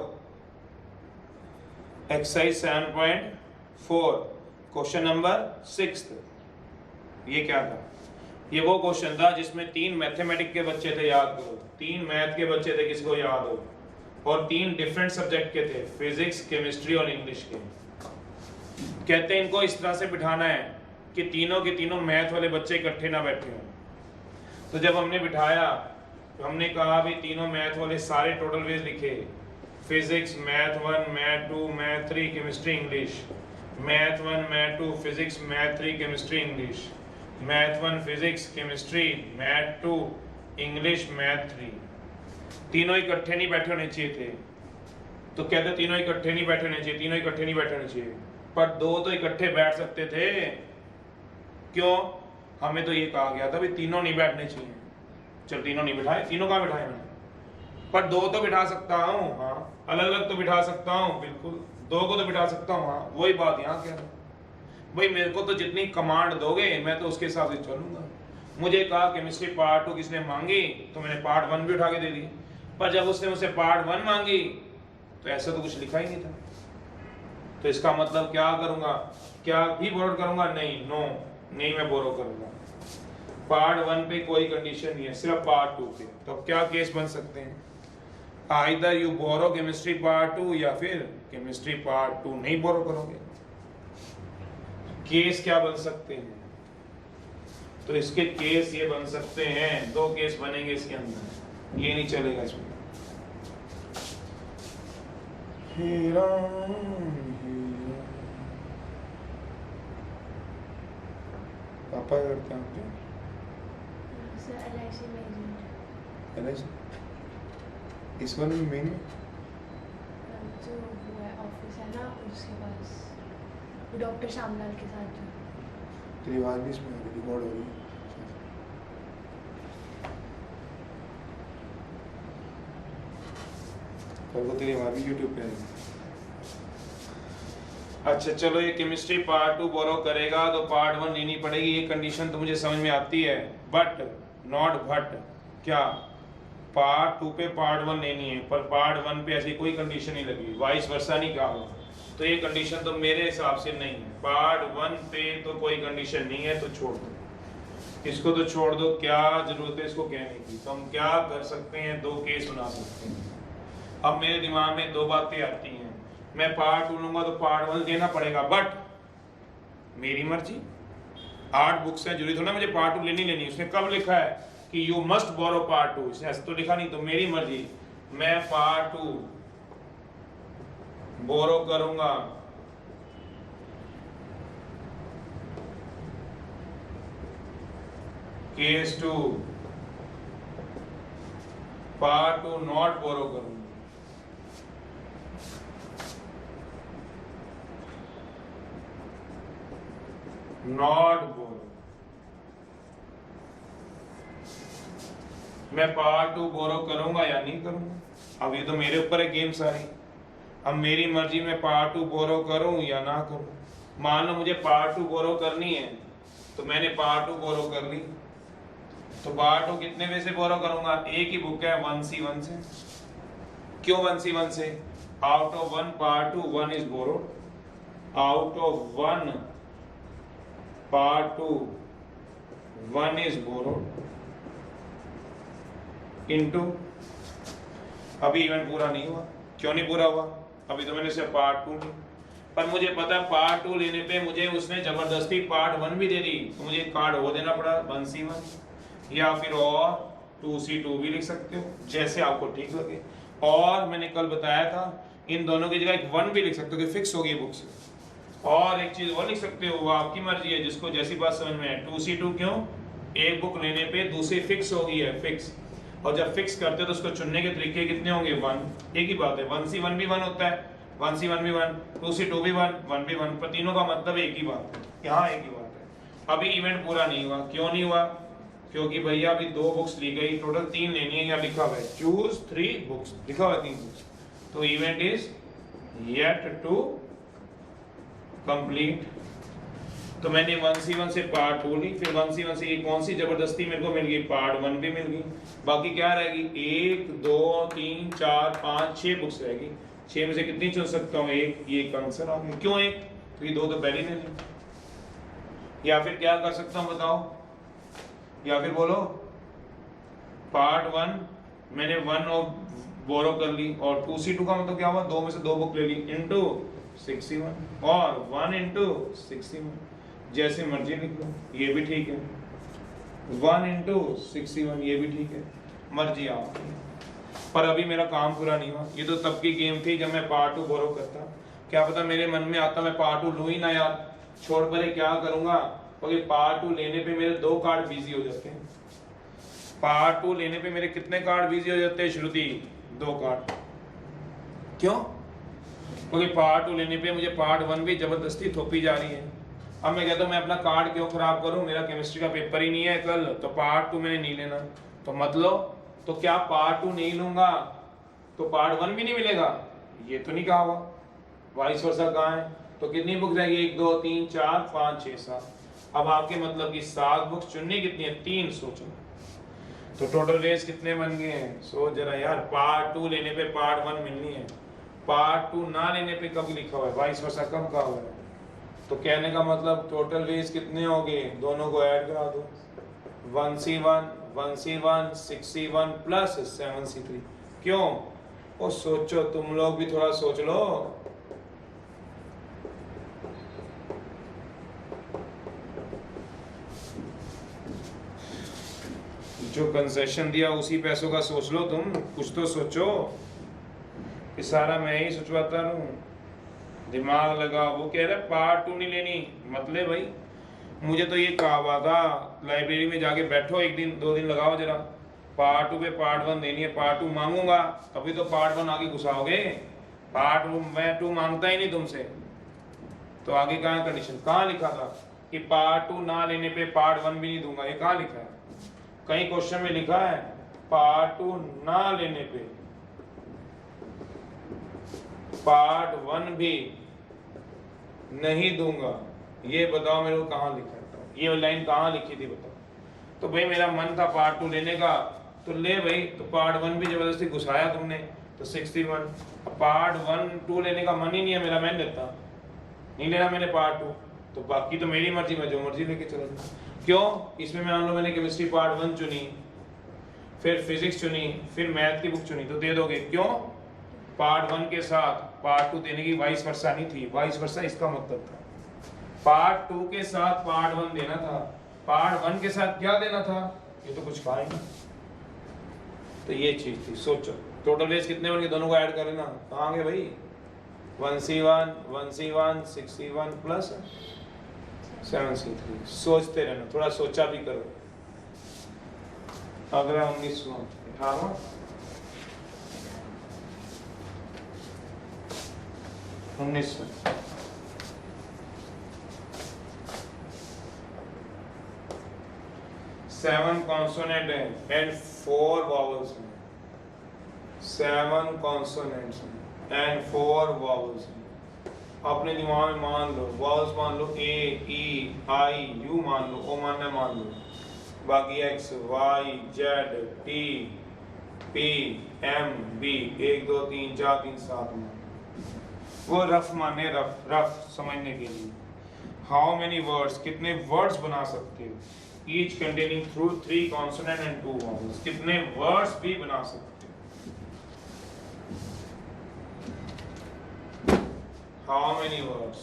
एक्सरसाइज 7.4 क्वेश्चन नंबर 6। ये क्या था? ये वो क्वेश्चन था जिसमें 3 मैथमेटिक्स के बच्चे थे, याद करो। 3 मैथ के बच्चे थे, किसी को याद हो, और 3 डिफरेंट सब्जेक्ट के थे, फिजिक्स, केमिस्ट्री और इंग्लिश के। कहते हैं इनको इस तरह से बिठाना है कि तीनों के तीनों मैथ वाले बच्चे इकट्ठे ना बैठे हों। तो जब हमने बिठाया तो हमने कहा भी तीनों मैथ वाले सारे टोटल वेज लिखे, physics math 1 math 2 math 3 chemistry English, math 1 math 2 physics math 3 chemistry English, math 1 physics chemistry math 2 English math 3। तीनों इकट्ठे नहीं बैठे होने चाहिए थे, तो कहते तीनों इकट्ठे नहीं बैठे होने चाहिए, तीनों इकट्ठे नहीं बैठे होने चाहिए, पर दो तो इकट्ठे बैठ सकते थे। क्यों? हमें तो ये कहा गया था भी तीनों नहीं बैठने चाहिए। चल तीनों नहीं बिठाए, तीनों कहाँ बिठाए मैंने, पर दो तो बिठा सकता हूँ। हाँ, अलग अलग तो बिठा सकता हूँ, बिल्कुल दो को तो बिठा सकता हूँ। हाँ, वही बात यहाँ कह रहा हूँ भाई, मेरे को तो जितनी कमांड दोगे मैं तो उसके हिसाब से चलूंगा। मुझे कहा केमिस्ट्री पार्ट 2 किसने मांगी, तो मैंने पार्ट 1 भी उठा के दे दी, पर जब उसने मुझसे पार्ट 1 मांगी तो ऐसा तो कुछ लिखा ही नहीं था। तो इसका मतलब क्या करूंगा, क्या भी बोरो करूंगा? नहीं, नो नहीं, मैं बोरो करूंगा। पार्ट 1 पे कोई कंडीशन नहीं है, सिर्फ पार्ट 2 पे। तो अब क्या केस बन सकते हैं? Either you borrow chemistry part 2 या फिर केमिस्ट्री पार्ट 2 नहीं बोरो करोगे। केस क्या बन सकते हैं? तो इसके केस ये बन सकते हैं, दो केस बनेंगे इसके अंदर, ये नहीं चलेगा इसमें। हीरा हीरा पापा करते हैं आपके LIC में agent, LIC इस वाले में मेन जो वो है ऑफिस है ना उसके पास, डॉक्टर श्यामलाल के साथ जो। तेरी आवाज भी इसमें रिकॉर्ड हो रही है। कल को तेरी आवाज भी यूट्यूब पे आएगी। अच्छा चलो, ये केमिस्ट्री पार्ट 2 बोरो करेगा तो पार्ट 1 लेनी पड़ेगी, ये कंडीशन तो मुझे समझ में आती है, बट नॉट बट क्या पार्ट 2 पे पार्ट 1 लेनी है, पर पार्ट 1 पे ऐसी कोई कंडीशन नहीं लगी, वाइस वर्सा नहीं कहा। तो ये कंडीशन तो मेरे हिसाब से नहीं है। पार्ट 1 पे तो कोई कंडीशन नहीं है, तो छोड़ दो इसको, तो छोड़ दो, क्या जरूरत है इसको कहने की। तो हम क्या कर सकते हैं, दो केस बना सकते हैं। अब मेरे दिमाग में दो बातें आती हैं, मैं पार्ट 2 लूंगा तो पार्ट 1 देना पड़ेगा, बट मेरी मर्जी। 8 बुक्स हैं, जरूरी थोड़ा मुझे पार्ट 2 लेनी। उसने कब लिखा है कि यू मस्ट बोरो पार्ट 2, इसने ऐसा तो लिखा नहीं। तो मेरी मर्जी, मैं पार्ट 2 बोरो करूंगा, केस 2 पार्ट 2 नॉट बोरो करूंगा। नॉट बोरो, मैं पार्ट 2 बोरो करूंगा या नहीं करूंगा। अब ये तो मेरे ऊपर है गेम सारी। अब मेरी मर्जी में पार्ट 2 बोरो करूं या ना करूं। मान लो मुझे पार्ट 2 बोरो करनी है, तो मैंने पार्ट 2 बोरो कर ली। तो पार्ट 2 कितने में से बोरो करूंगा? एक ही बुक है 1C1 से। क्यों 1C1 से? Out of 1 part 2 1 is borrowed, out of 1 part 2 1 is borrowed into, अभी इवेंट पूरा नहीं हुआ। क्यों नहीं पूरा हुआ? अभी तो मैंने सिर्फ पार्ट 2 ली, पर मुझे पता है पार्ट 2 लेने पे मुझे उसने जबरदस्ती पार्ट 1 भी दे दी, तो मुझे कार्ड वो देना पड़ा 1C1, या फिर और 2C2 भी लिख सकते हो, जैसे आपको ठीक लगे। और मैंने कल बताया था इन दोनों की जगह एक 1 भी लिख सकते हो कि फिक्स हो गई बुक से, और एक चीज और लिख सकते हो, वो आपकी मर्जी है, जिसको जैसी बात समझ में है। 2C2 क्यों? एक बुक लेने पे दूसरी फिक्स हो गई है, फिक्स। और जब फिक्स करते हो तो उसको चुनने के तरीके कितने होंगे? 1। एक ही बात है, 1C1 भी 1 होता है, 1C1 भी 1, 2C2 भी 1, 1 भी 1, पर तीनों का मतलब एक ही बात है, यहाँ एक ही बात है। अभी इवेंट पूरा नहीं हुआ। क्यों नहीं हुआ? क्योंकि भैया अभी 2 बुक्स ली गई, टोटल 3 लेनी है, यहाँ लिखा हुआ है चूज 3 बुक्स, लिखा हुआ है 3 बुक्स। तो event is yet to complete. तो मैंने 1C1 से पार्ट 2 ली, फिर 1C1 से ये कौन सी जबरदस्ती मेरे को मिल गई? पार्ट 1 भी मिल गई। बाकी क्या रहेगी? 1 2 3 4 5 6 बुक्स रहेगी। 6 में से कितनी चुन सकता हूँ? एक। ये एक आंसर आ गया। क्यों एक? क्योंकि 2 तो पहले ले ली। या फिर क्या कर सकता हूँ बताओ, या फिर बोलो, पार्ट 1 मैंने 1 और बोरो कर ली, और 2C2 का मतलब क्या हुआ? 2 में से 2 बुक ले ली, इनटू 6C1, और 1 इंटू 6C1, जैसे मर्जी लिख लो, ये भी ठीक है। 1 इंटू 6C1, ये भी ठीक है, मर्जी आपकी। पर अभी मेरा काम पूरा नहीं हुआ। ये तो तब की गेम थी जब मैं पार्ट 2 बोरो करता। क्या पता मेरे मन में आता मैं पार्ट 2 लूँ ही ना यार, छोड़, परे क्या करूंगा, क्योंकि पार्ट 2 लेने पे मेरे 2 कार्ड बिजी हो जाते हैं। पार्ट 2 लेने पे मेरे कितने कार्ड बिजी हो जाते हैं श्रुति? 2 कार्ड। क्यों? क्योंकि पार्ट 2 लेने पे मुझे पार्ट 1 भी जबरदस्ती थोपी जा रही है। अब मैं कहता हूँ मैं अपना कार्ड क्यों खराब करूँ, मेरा केमिस्ट्री का पेपर ही नहीं है कल, तो पार्ट 2 मैंने नहीं लेना। तो मतलब तो क्या पार्ट 2 नहीं लूंगा तो पार्ट 1 भी नहीं मिलेगा? ये तो नहीं कहा हुआ। वाइस वर्सा कहाँ है? तो कितनी बुक जाएगी? 1 2 3 4 5 6 7। अब आपके मतलब की 7 बुक्स चुननी कितनी है? 3। सोचो तो टोटल रेस कितने बन गए हैं? सोच जरा यार। पार्ट 2 लेने पे पार्ट 1 मिलनी है, पार्ट 2 ना लेने पे कब लिखा हुआ है? वाइस वर्सा कब कहा हुआ है? तो कहने का मतलब टोटल वेज कितने हो गए? दोनों को ऐड करा दो। 1C1 1C1 6C1 plus 7C3। क्यों? ओ सोचो, तुम लोग भी थोड़ा सोच लो। जो कंसेशन दिया उसी पैसों का सोच लो तुम, कुछ तो सोचो। ये सारा मैं ही सोचवाता रहूं, दिमाग लगा। वो कह रहा है पार्ट 2 नहीं लेनी, मतलब भाई मुझे तो ये कहा हुआ था लाइब्रेरी में जाके बैठो 1 दिन 2 दिन लगाओ जरा, पार्ट 2 पे पार्ट 1 देनी है। पार्ट 2 मांगूंगा तभी तो पार्ट 1 आगे घुसाओगे। पार्ट 2 मैं 2 मांगता ही नहीं तुमसे, तो आगे कहाँ कंडीशन? कहाँ लिखा था कि पार्ट 2 ना लेने पे पार्ट 1 भी नहीं दूंगा? ये कहाँ लिखा है? कहीं क्वेश्चन में लिखा है पार्ट 2 ना लेने पे पार्ट 1 भी नहीं दूंगा? ये बताओ मेरे को कहाँ लिखा है? ये वाली लाइन कहाँ लिखी थी बताओ? तो भाई मेरा मन था पार्ट 2 लेने का, तो ले भाई। तो पार्ट 1 भी जबरदस्ती घुसाया तुमने, तो 61। पार्ट 1 2 लेने का मन ही नहीं है मेरा, मैं लेता नहीं, लेना मैंने पार्ट 2। तो बाकी तो मेरी मर्जी, मैं जो मर्जी लेके चला जाऊँ। क्यों? इसमें मान लो मैंने केमिस्ट्री पार्ट 1 चुनी, फिर फिजिक्स चुनी, फिर मैथ की बुक चुनी, तो दे दोगे? क्यों? पार्ट 1 के साथ पार्ट 2 देने की वाइस वर्सा नहीं थी। वाइस वर्सा इसका मतलब था पार्ट 2 के साथ पार्ट 1 देना था, पार्ट 1 के साथ क्या देना था? ये तो कुछ कहा ही नहीं। तो ये चीज थी। सोचो टोटल रेस कितने बन गए? दोनों को ऐड कर लेना। कहाँ गए भाई? 1C1 1C1 6C1 plus 7C3। सोचते रहना, थोड़ा सोचा भी करो। अगला 19वां 18वां 19वां 7 कॉन्सोनेंट है एंड 4 वॉवल्स हैं। 7 कॉन्सोनेंट्स एंड 4 वॉवल्स हैं। अपने दिमाग में मान लो, वॉवल्स मान लो ए ई आई यू मान लो, ओ मान लो, बाकी X Y Z T P M B 1 2 3 4 3 7 मान। वो रफ माने, रफ समझने के लिए। हाउ मेनी वर्ड्स, कितने वर्ड्स बना सकते हो? Each containing through 3 consonant and 2 vowels. कितने वर्ड्स भी बना सकते हो? हाउ मेनी वर्ड्स,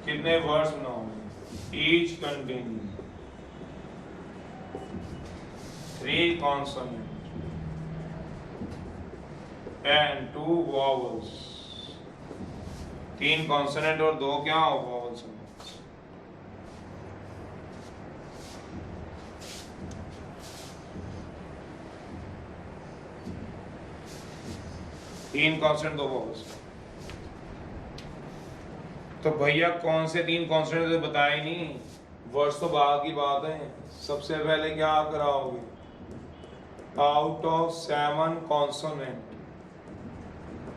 कितने वर्ड्स बनाओगे? Each containing 3 consonant and 2 vowels. 3 consonant और 2 क्या हो? वॉवल्स। 3 constant 2 vowels. तो भैया कौन से 3 कॉन्स्टेंट तो बताए नहीं, वर्ड्स तो बाद की बात है। सबसे पहले क्या कराओगे? आउट ऑफ 7 कॉन्सोनेंट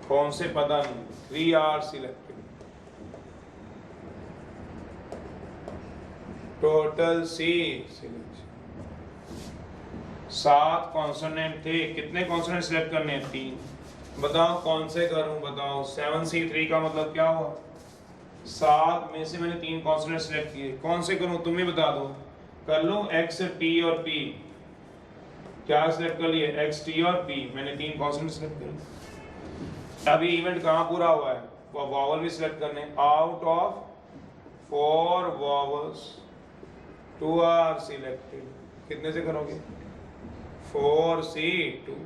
कौन से पता नहीं, 3 are selected. Total C selection. 7 consonant थे, कितने कॉन्सोनेंट सिलेक्ट करने हैं? 3। बताओ कौन से करूं? बताओ 7C3 का मतलब क्या हुआ? 7 में से मैंने 3 कॉन्सोनेंट सिलेक्ट किए, कौन से करूं? तुम ही बता दो। कर लूं एक्स टी और पी? क्या सिलेक्ट कर लिए? एक्स टी और पी। मैंने 3 कॉन्सोनेंट सिलेक्ट किए। अभी इवेंट कहाँ पूरा हुआ है? वो वॉवल भी सिलेक्ट करने। Out of 4 vowels 2 are selected. कितने से करोगे? 4C2।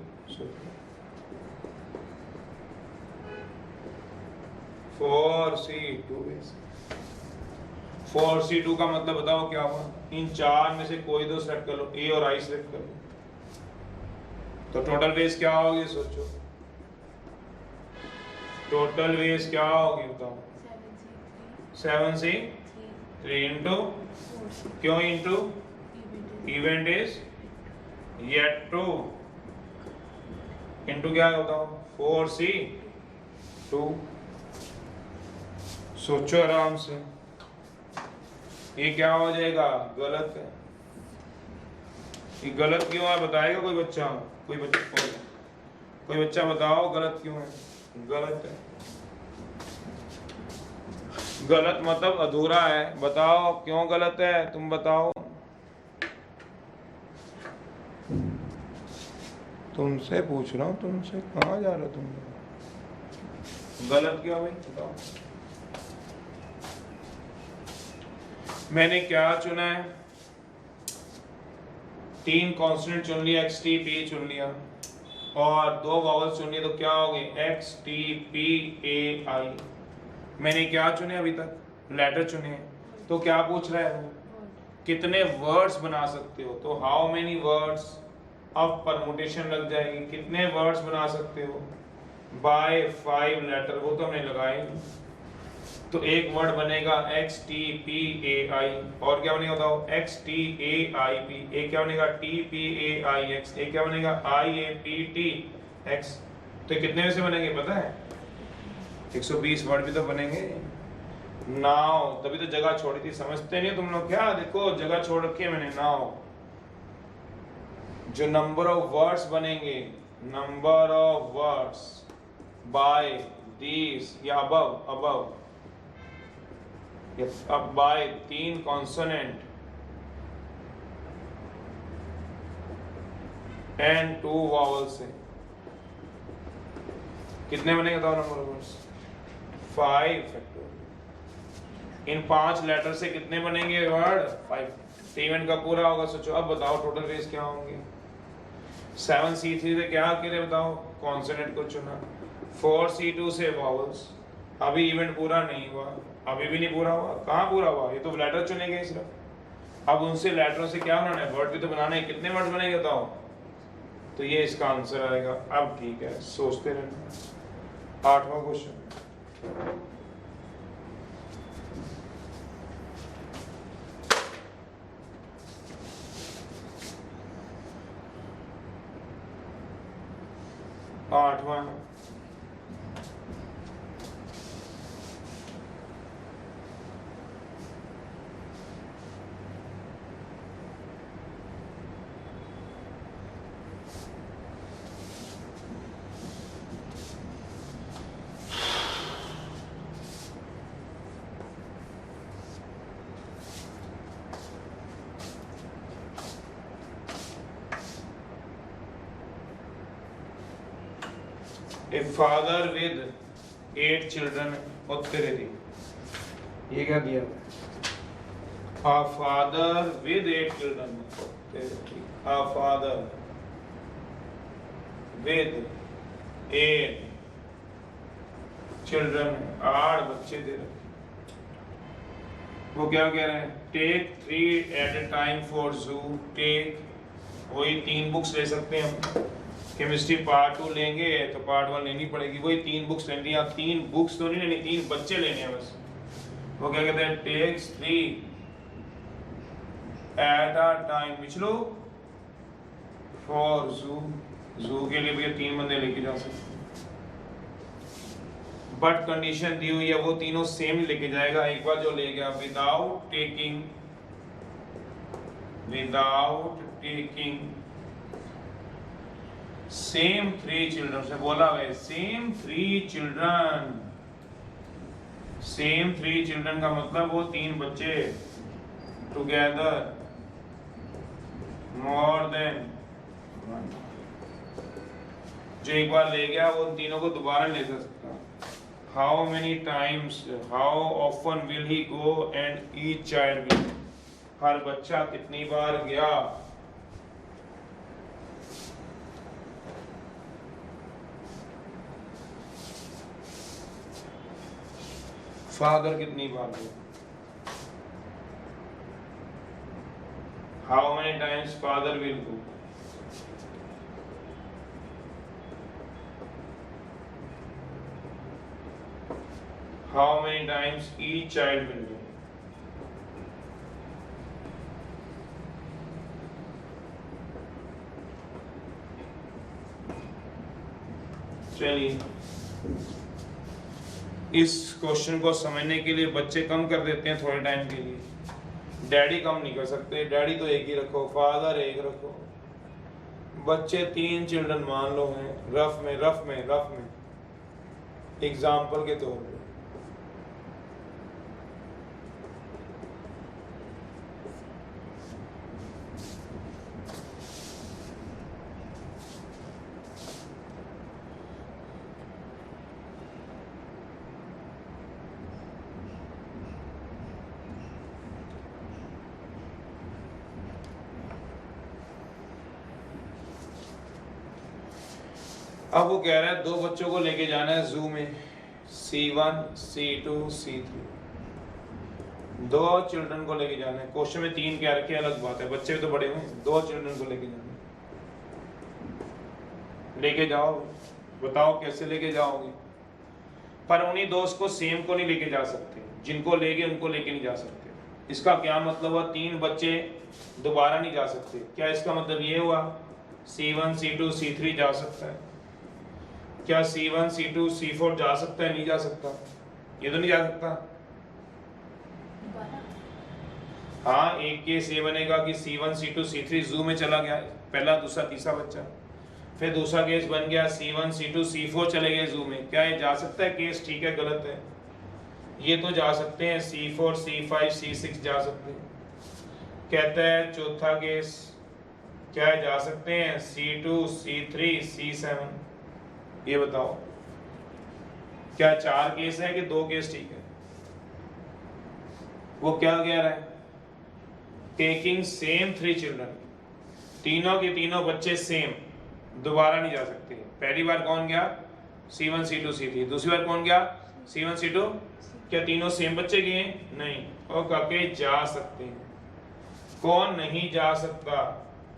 4C2 4C2 का मतलब बताओ क्या हुआ? इन चार में से कोई दो सेलेक्ट कर लो, ए और आई सेलेक्ट कर लो, तो टोटल वेज क्या होगी सोचो, टोटल वेज क्या होगी बताओ? 7C3 इंटू, क्यों into? Event is yet to, into क्या है बताओ? 4C2। सोचो आराम से, ये क्या हो जाएगा? गलत है। ये गलत क्यों है बताएगा कोई बच्चा? कोई बच्चा बताओ गलत क्यों है? गलत है, गलत मतलब अधूरा है। बताओ क्यों गलत है, तुम बताओ। तुमसे पूछ रहा हूँ, तुमसे। कहाँ जा रहे हो तुम? गलत क्यों भाई बताओ। मैंने क्या चुना है? 3 कॉन्स्टेंट चुन लिया, एक्स टी पी चुन लिया, और 2 वॉवल्स चुन लिए, तो क्या हो गए? एक्स टी पी ए आई। मैंने क्या चुने अभी तक? लेटर चुने हैं। तो क्या पूछ रहा है वो? कितने वर्ड्स बना सकते हो? तो हाउ मेनी वर्ड्स, अब परमुटेशन लग जाएगी, कितने वर्ड्स बना सकते हो? बाय 5 लेटर, वो तो हमने लगाए। तो एक वर्ड बनेगा एक्स टी पी ए आई, और क्या बनेगा बताओ? X T A I P. एक क्या बनेगा? T P A I x. एक क्या बनेगा? आई ए पी टी एक्स। तो कितने में से बनेंगे पता है? 120 वर्ड भी तो बनेंगे। नाउ, तभी तो जगह छोड़ी थी। समझते नहीं तुम लोग क्या? देखो जगह छोड़ रखी है मैंने। नाउ जो नंबर ऑफ वर्ड्स बनेंगे, नंबर ऑफ वर्ड्स बाय दीस या अबव अब बाय 3 कॉन्सोनेंट एंड 2 वॉवल से कितने बनेंगे बताओ नंबर ऑफ वर्ड्स? 5 फैक्टोरियल। इन 5 लेटर से कितने बनेंगे वर्ड? 5। इवेंट का पूरा होगा। सोचो अब बताओ टोटल वेज क्या होंगे? 7C3 से क्या करे बताओ? कॉन्सोनेंट को चुना। 4C2 से वॉवल्स। अभी इवेंट पूरा नहीं हुआ, अभी भी नहीं पूरा हुआ। कहाँ पूरा हुआ? ये तो लेटर चुने गए सिर्फ। अब उनसे लेटरों से क्या बनाना है? वर्ड भी तो बनाना है। कितने वर्ड बनेंगे बताओ? तो ये इसका आंसर आएगा। अब ठीक है, सोचते रहना। 8वां क्वेश्चन, आठवां ए फादर विद 8 चिल्ड्रन। और तेरे दी ये क्या दिया? A father with 8 children. A father with 8 children. 8 बच्चे दे रहे। वो क्या कह रहे हैं? Take 3 at a time for zoo. Take, वही 3 बुक्स ले सकते हैं हम। केमिस्ट्री पार्ट 2 लेंगे तो पार्ट 1 लेनी पड़ेगी। वही 3 बुक्स लेनी है। 3 बुक्स तो नहीं लेनी, 3 बच्चे लेने हैं बस। वो क्या कहते हैं? Takes 3 at a time which लो for zoo. zoo के लिए भी 3 बंदे लेके जा सकते। बट कंडीशन दी हुई है, वो तीनों सेम लेके जाएगा। एक बार जो ले गया विदाउट टेकिंग सेम 3 चिल्ड्रन से बोला है। सेम 3 चिल्ड्रन का मतलब वो 3 बच्चे टुगेदर मोर देन 1। जो एक बार ले गया वो तीनों को दोबारा ले सकता। How many times, how often will he go and each child will. हर बच्चा कितनी बार गया। फादर कितनी बार गया। Many times father will go? How many times each child will go? चलिए, इस क्वेश्चन को समझने के लिए बच्चे कम कर देते हैं थोड़े टाइम के लिए। डैडी कम नहीं कर सकते, डैडी तो एक ही रखो, फादर एक रखो। बच्चे 3 चिल्ड्रन मान लो हैं, रफ में एग्जाम्पल के तौर पे। अब वो कह रहा है 2 बच्चों को लेके जाना है जू में, C1 C2 C3। 2 चिल्ड्रन को लेके जाना है। क्वेश्चन में 3 कह रखे, अलग बात है, बच्चे भी तो बड़े हुए। 2 चिल्ड्रन को लेके जाना है, लेके जाओ, बताओ कैसे लेके जाओगे। पर उन्हीं दोस्त को सेम को नहीं लेके जा सकते, जिनको लेके उनको लेके नहीं जा सकते। इसका क्या मतलब हुआ? 3 बच्चे दोबारा नहीं जा सकते। क्या इसका मतलब ये हुआ C1 C2 C3 जा सकता है? क्या C1 C2 C4 जा सकता है? नहीं जा सकता। ये तो नहीं जा सकता। हाँ, एक केस ये बनेगा कि C1 C2 C3 जू में चला गया, पहला दूसरा तीसरा बच्चा। फिर दूसरा केस बन गया C1 C2 C4 चले गए जू में। क्या ये जा सकता है केस? ठीक है, गलत है। ये तो जा सकते हैं, C4 C5 C6 जा सकते हैं। कहता है चौथा केस, क्या है जा सकते हैं? C2 C3 C7। ये बताओ, क्या 4 केस है कि 2 केस ठीक है? वो क्या कह रहा है? टेकिंग सेम 3 चिल्ड्रन, तीनों के तीनों बच्चे सेम, दोबारा नहीं जा सकते। पहली बार कौन गया? C1 C2 C3। दूसरी बार कौन गया? C1 C2। क्या तीनों सेम बच्चे गए? नहीं। और काके जा सकते हैं। कौन नहीं जा सकता?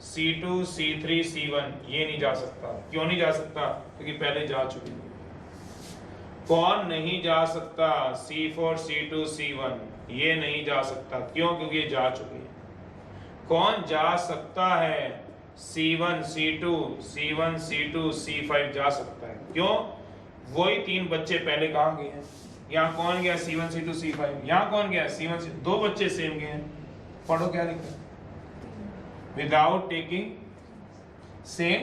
C2 C3 C1 ये नहीं जा सकता। क्यों नहीं जा सकता? क्योंकि पहले जा चुके हैं। कौन नहीं जा सकता? C4 C2 C1 ये नहीं जा सकता। क्यों? क्योंकि ये जा चुके हैं। कौन जा सकता है? C1 C2 C1 C2 C5 जा सकता है। क्यों? वही 3 बच्चे पहले कहाँ गए हैं? यहाँ कौन गया? C1 C2 C5। यहाँ कौन गया? C1 C2। 2 बच्चे सेम गए हैं। पढ़ो क्या लिखा है? विदाउट टेकिंग सेम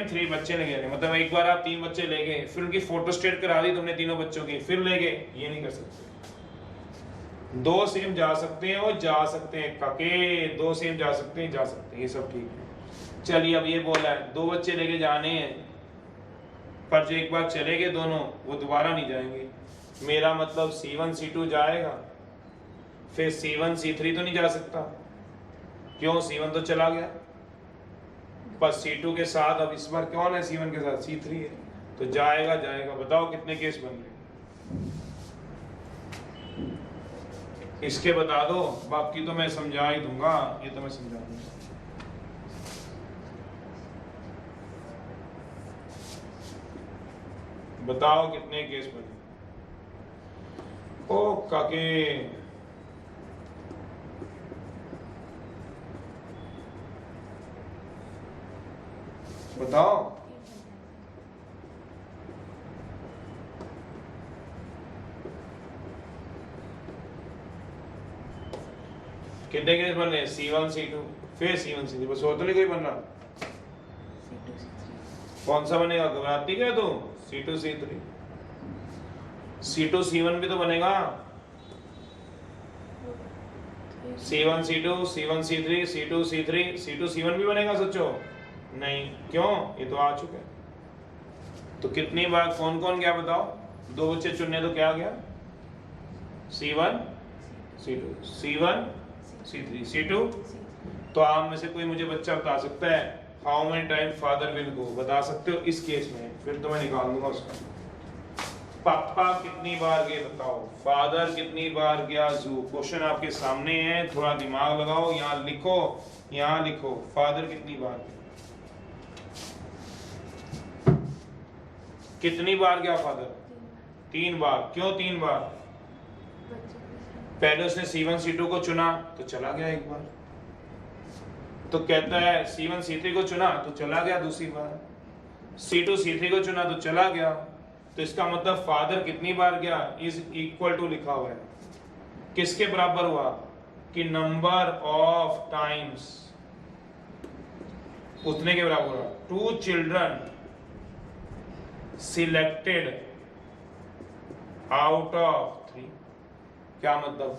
3 बच्चे ले गए। मतलब एक बार आप 3 बच्चे ले गए, फिर उनकी फोटो स्टेट करा दी तुमने तीनों बच्चों की, फिर ले गए, ये नहीं कर सकते। 2 सेम जा सकते हैं, वो जा सकते हैं। काके 2 सेम जा सकते हैं, जा सकते हैं, ये सब ठीक है। चलिए, अब ये बोला है 2 बच्चे लेके जाने हैं, पर जो एक बार चले गए दोनों, वो दोबारा नहीं जाएंगे। मेरा मतलब C1 C2 जाएगा, फिर C1 C3 तो नहीं जा सकता। क्यों? C1 तो चला गया। पर C2 के साथ अब इस बार कौन है? C1 के साथ C3 है, तो जाएगा जाएगा। बताओ कितने केस बन गए? इसके बता दो, बाकी तो मैं समझा ही दूंगा। ये तो मैं समझा दूंगा। बताओ कितने केस बने? ओ काके, बताओ। कितने केस बन रहे? C1 C2 फिर C1 C3। बस और तो नहीं कोई बन रहा। कौन सा बनेगा? घबराती क्या तू? C2 C3। C2 C1 भी तो बनेगा। C1 C2 C1 C3 C2 C3 C2 C1 भी बनेगा। सोचो नहीं। क्यों? ये तो आ चुका है। तो कितनी बार कौन कौन गया बताओ? 2 बच्चे चुनने तो क्या गया? C1 C2 C1 C3 C2। तो आप में से कोई मुझे बच्चा बता सकता है how many time father will गो? बता सकते हो इस केस में? फिर तो मैं निकाल दूंगा उसका। पापा कितनी बार गए बताओ, फादर कितनी बार गया जू। क्वेश्चन आपके सामने है, थोड़ा दिमाग लगाओ, यहाँ लिखो, यहाँ लिखो, फादर कितनी बार गया, कितनी बार गया फादर? 3 बार। क्यों 3 बार? पहले उसने C1 C2 को चुना तो चला गया एक बार, तो कहता है C1 C3 को चुना तो चला गया दूसरी बार, C2 C3 को चुना तो चला गया। तो इसका मतलब फादर कितनी बार गया इज इक्वल टू लिखा हुआ है, किसके बराबर हुआ कि नंबर ऑफ टाइम्स, उतने के बराबर हुआ। 2 चिल्ड्रन सिलेक्टेड आउट ऑफ 3। क्या मतलब?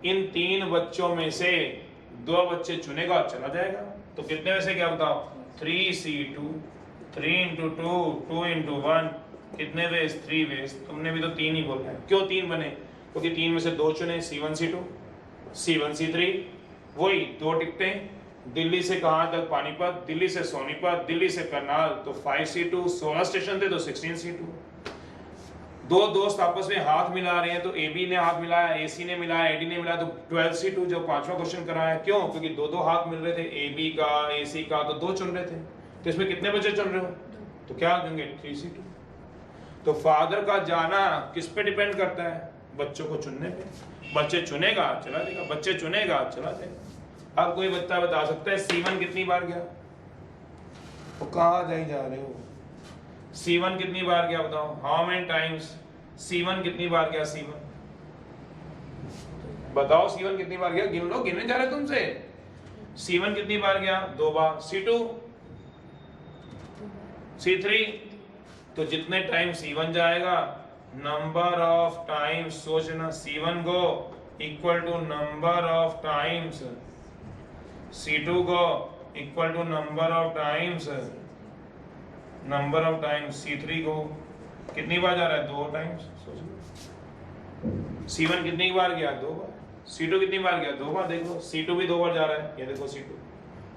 इन 3 बच्चों में से 2 बच्चे चुनेगा चला जाएगा। तो कितने में से क्या बताओ? 3C2, 3 into 2, 2 into 1, कितने वेज? 3 वेज। तुमने भी तो 3 ही बोला है। क्यों 3 बने? क्योंकि 3 में से 2 चुने, C1 C2, C1 C3, वही 2 टिकटें। दिल्ली से कहाँ तक? पानीपत, दिल्ली से सोनीपत, दिल्ली से करनाल, तो 5C2, 16 स्टेशन थे तो 16C2। 2 दोस्त आपस में हाथ मिला रहे हैं, तो AB ने हाथ मिलाया, AC ने मिलाया, AD ने मिलाया, तो 12C2 जो 5वां क्वेश्चन कराया। क्यों? क्योंकि 2 हाथ मिल रहे थे, AB का, AC का, तो 2 चुन रहे थे। तो इसमें कितने बच्चे चुन रहे हो? तो क्या देंगे? 3C2। तो फादर का जाना किस पे डिपेंड करता है? बच्चों को चुनने पे। बच्चे चुनेगा चला जाएगा, बच्चे चुनेगा चला जाएगा। अब कोई बच्चा बता सकता है C1 कितनी बार गया? तो कहाँ जा रहे हो? C1 कितनी बार गया बताओ? हाउ मेनी टाइम्स C1 कितनी बार गया? C1 बताओ, C1 कितनी बार गया? गिन लो, गिनने जा रहे तुमसे। C1 कितनी बार गया? 2 बार। C2, C3, तो जितने टाइम C1 जाएगा, नंबर ऑफ टाइम्स, सोचना, C1 को equal to number of times, C2 को equal to number of times, number of times C3 को कितनी बार जा रहा है? 2 टाइम्स। C1 कितनी बार गया? 2 बार। C2 कितनी बार गया? 2 बार। देखो C2 भी 2 बार जा रहा है, ये देखो C2,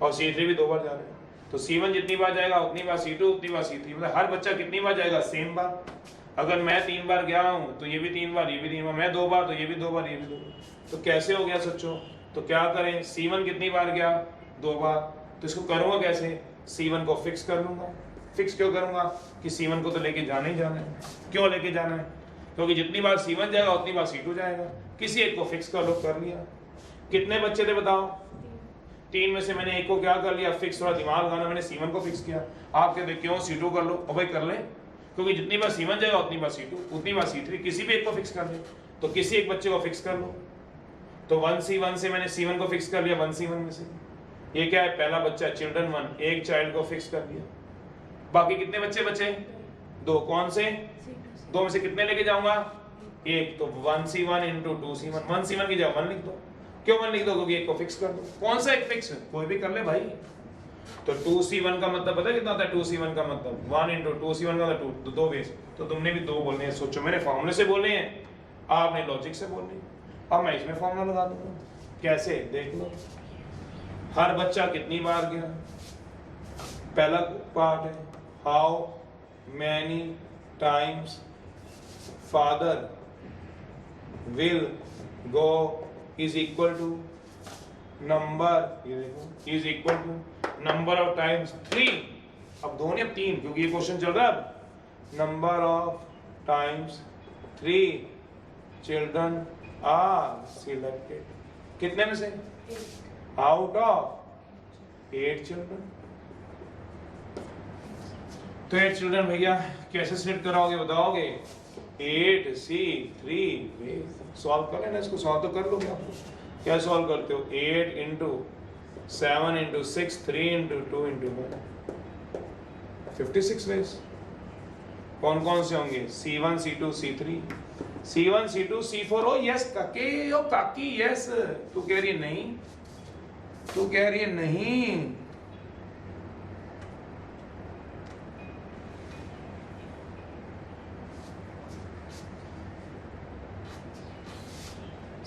और C3 भी 2 बार जा रहा है। तो C1 जितनी बार जाएगा उतनी बार C2, उतनी बार C3, मतलब हर बच्चा कितनी बार जाएगा? सेम बार। अगर मैं 3 बार गया हूँ तो ये भी 3 बार, ये भी 3 बार, मैं 2 बार तो ये भी 2 बार, ये भी 2 बार। तो कैसे हो गया सच्चो? तो क्या करें? C1 कितनी बार गया? 2 बार। तो इसको करूँगा कैसे? C1 को फिक्स कर लूंगा। फिक्स क्यों करूंगा? कि C1 को तो लेके जाना ही जाना है। क्यों लेके जाना है? क्योंकि जितनी बार C1 जाएगा उतनी बार C2 जाएगा। किसी एक को फिक्स कर लो, कर लिया। कितने बच्चे थे बताओ? 3 में से मैंने एक को क्या कर लिया? फिक्स। थोड़ा दिमाग लगाना, मैंने C1 को फिक्स किया। आप कहते क्यों? C2 कर लो। और भाई कर ले, क्योंकि जितनी बार C1 जाएगा उतनी बार C2, उतनी बार C3, किसी भी एक को फिक्स कर ले। तो किसी एक बच्चे को फिक्स कर लो। तो 1C1 से मैंने C1 को फिक्स कर लिया। 1C1 में से ये क्या है? पहला बच्चा, चिल्ड्रन 1, एक चाइल्ड को फिक्स कर लिया। बाकी कितने बच्चे बचे? 2। कौन से? 2 में से कितने लेके जाऊंगा? 1। तो 1C1 into 2C1, 1C1 की जगह 1 लिख दो। क्यों 1 लिख दो? क्योंकि एक को फिक्स कर दो। कौन सा एक फिक्स? कोई भी कर ले भाई। तो 2C1 का मतलब पता है कितना होता है? 2C1 का मतलब 1 into 2C1 का 2, तो 2 वेज। तो तुमने भी 2 बोलने हैं। सोचो, मैंने फॉर्मूले से बोलने हैं, आपने लॉजिक से बोलने हैं। अब मैं इसमें फॉर्मूला लगा दूंगा। कैसे? देख लो, हर बच्चा कितनी बार गया। पहला पार्ट है, how many times father will go is equal to number, ये देखो, is equal to number of times 3। अब 2 नहीं, अब 3, क्योंकि ये क्वेश्चन चल रहा है। Number of times 3 children are selected. कितने में से? Out of 8 children. तो 8 चिल्ड्रन भैया कैसे सेट कराओगे बताओगे? 8C3 सॉल्व कर लेना इसको। सॉल्व तो कर लोगे आप। क्या सॉल्व करते हो? 8 into 7 into 6, 3 into 2 into 1, 56 veg. कौन कौन से होंगे? C1 C2 C3, C1 C2 C4। ओ यस काके, ओ काकी यस। तू कह रही है नहीं, तू कह रही है नहीं।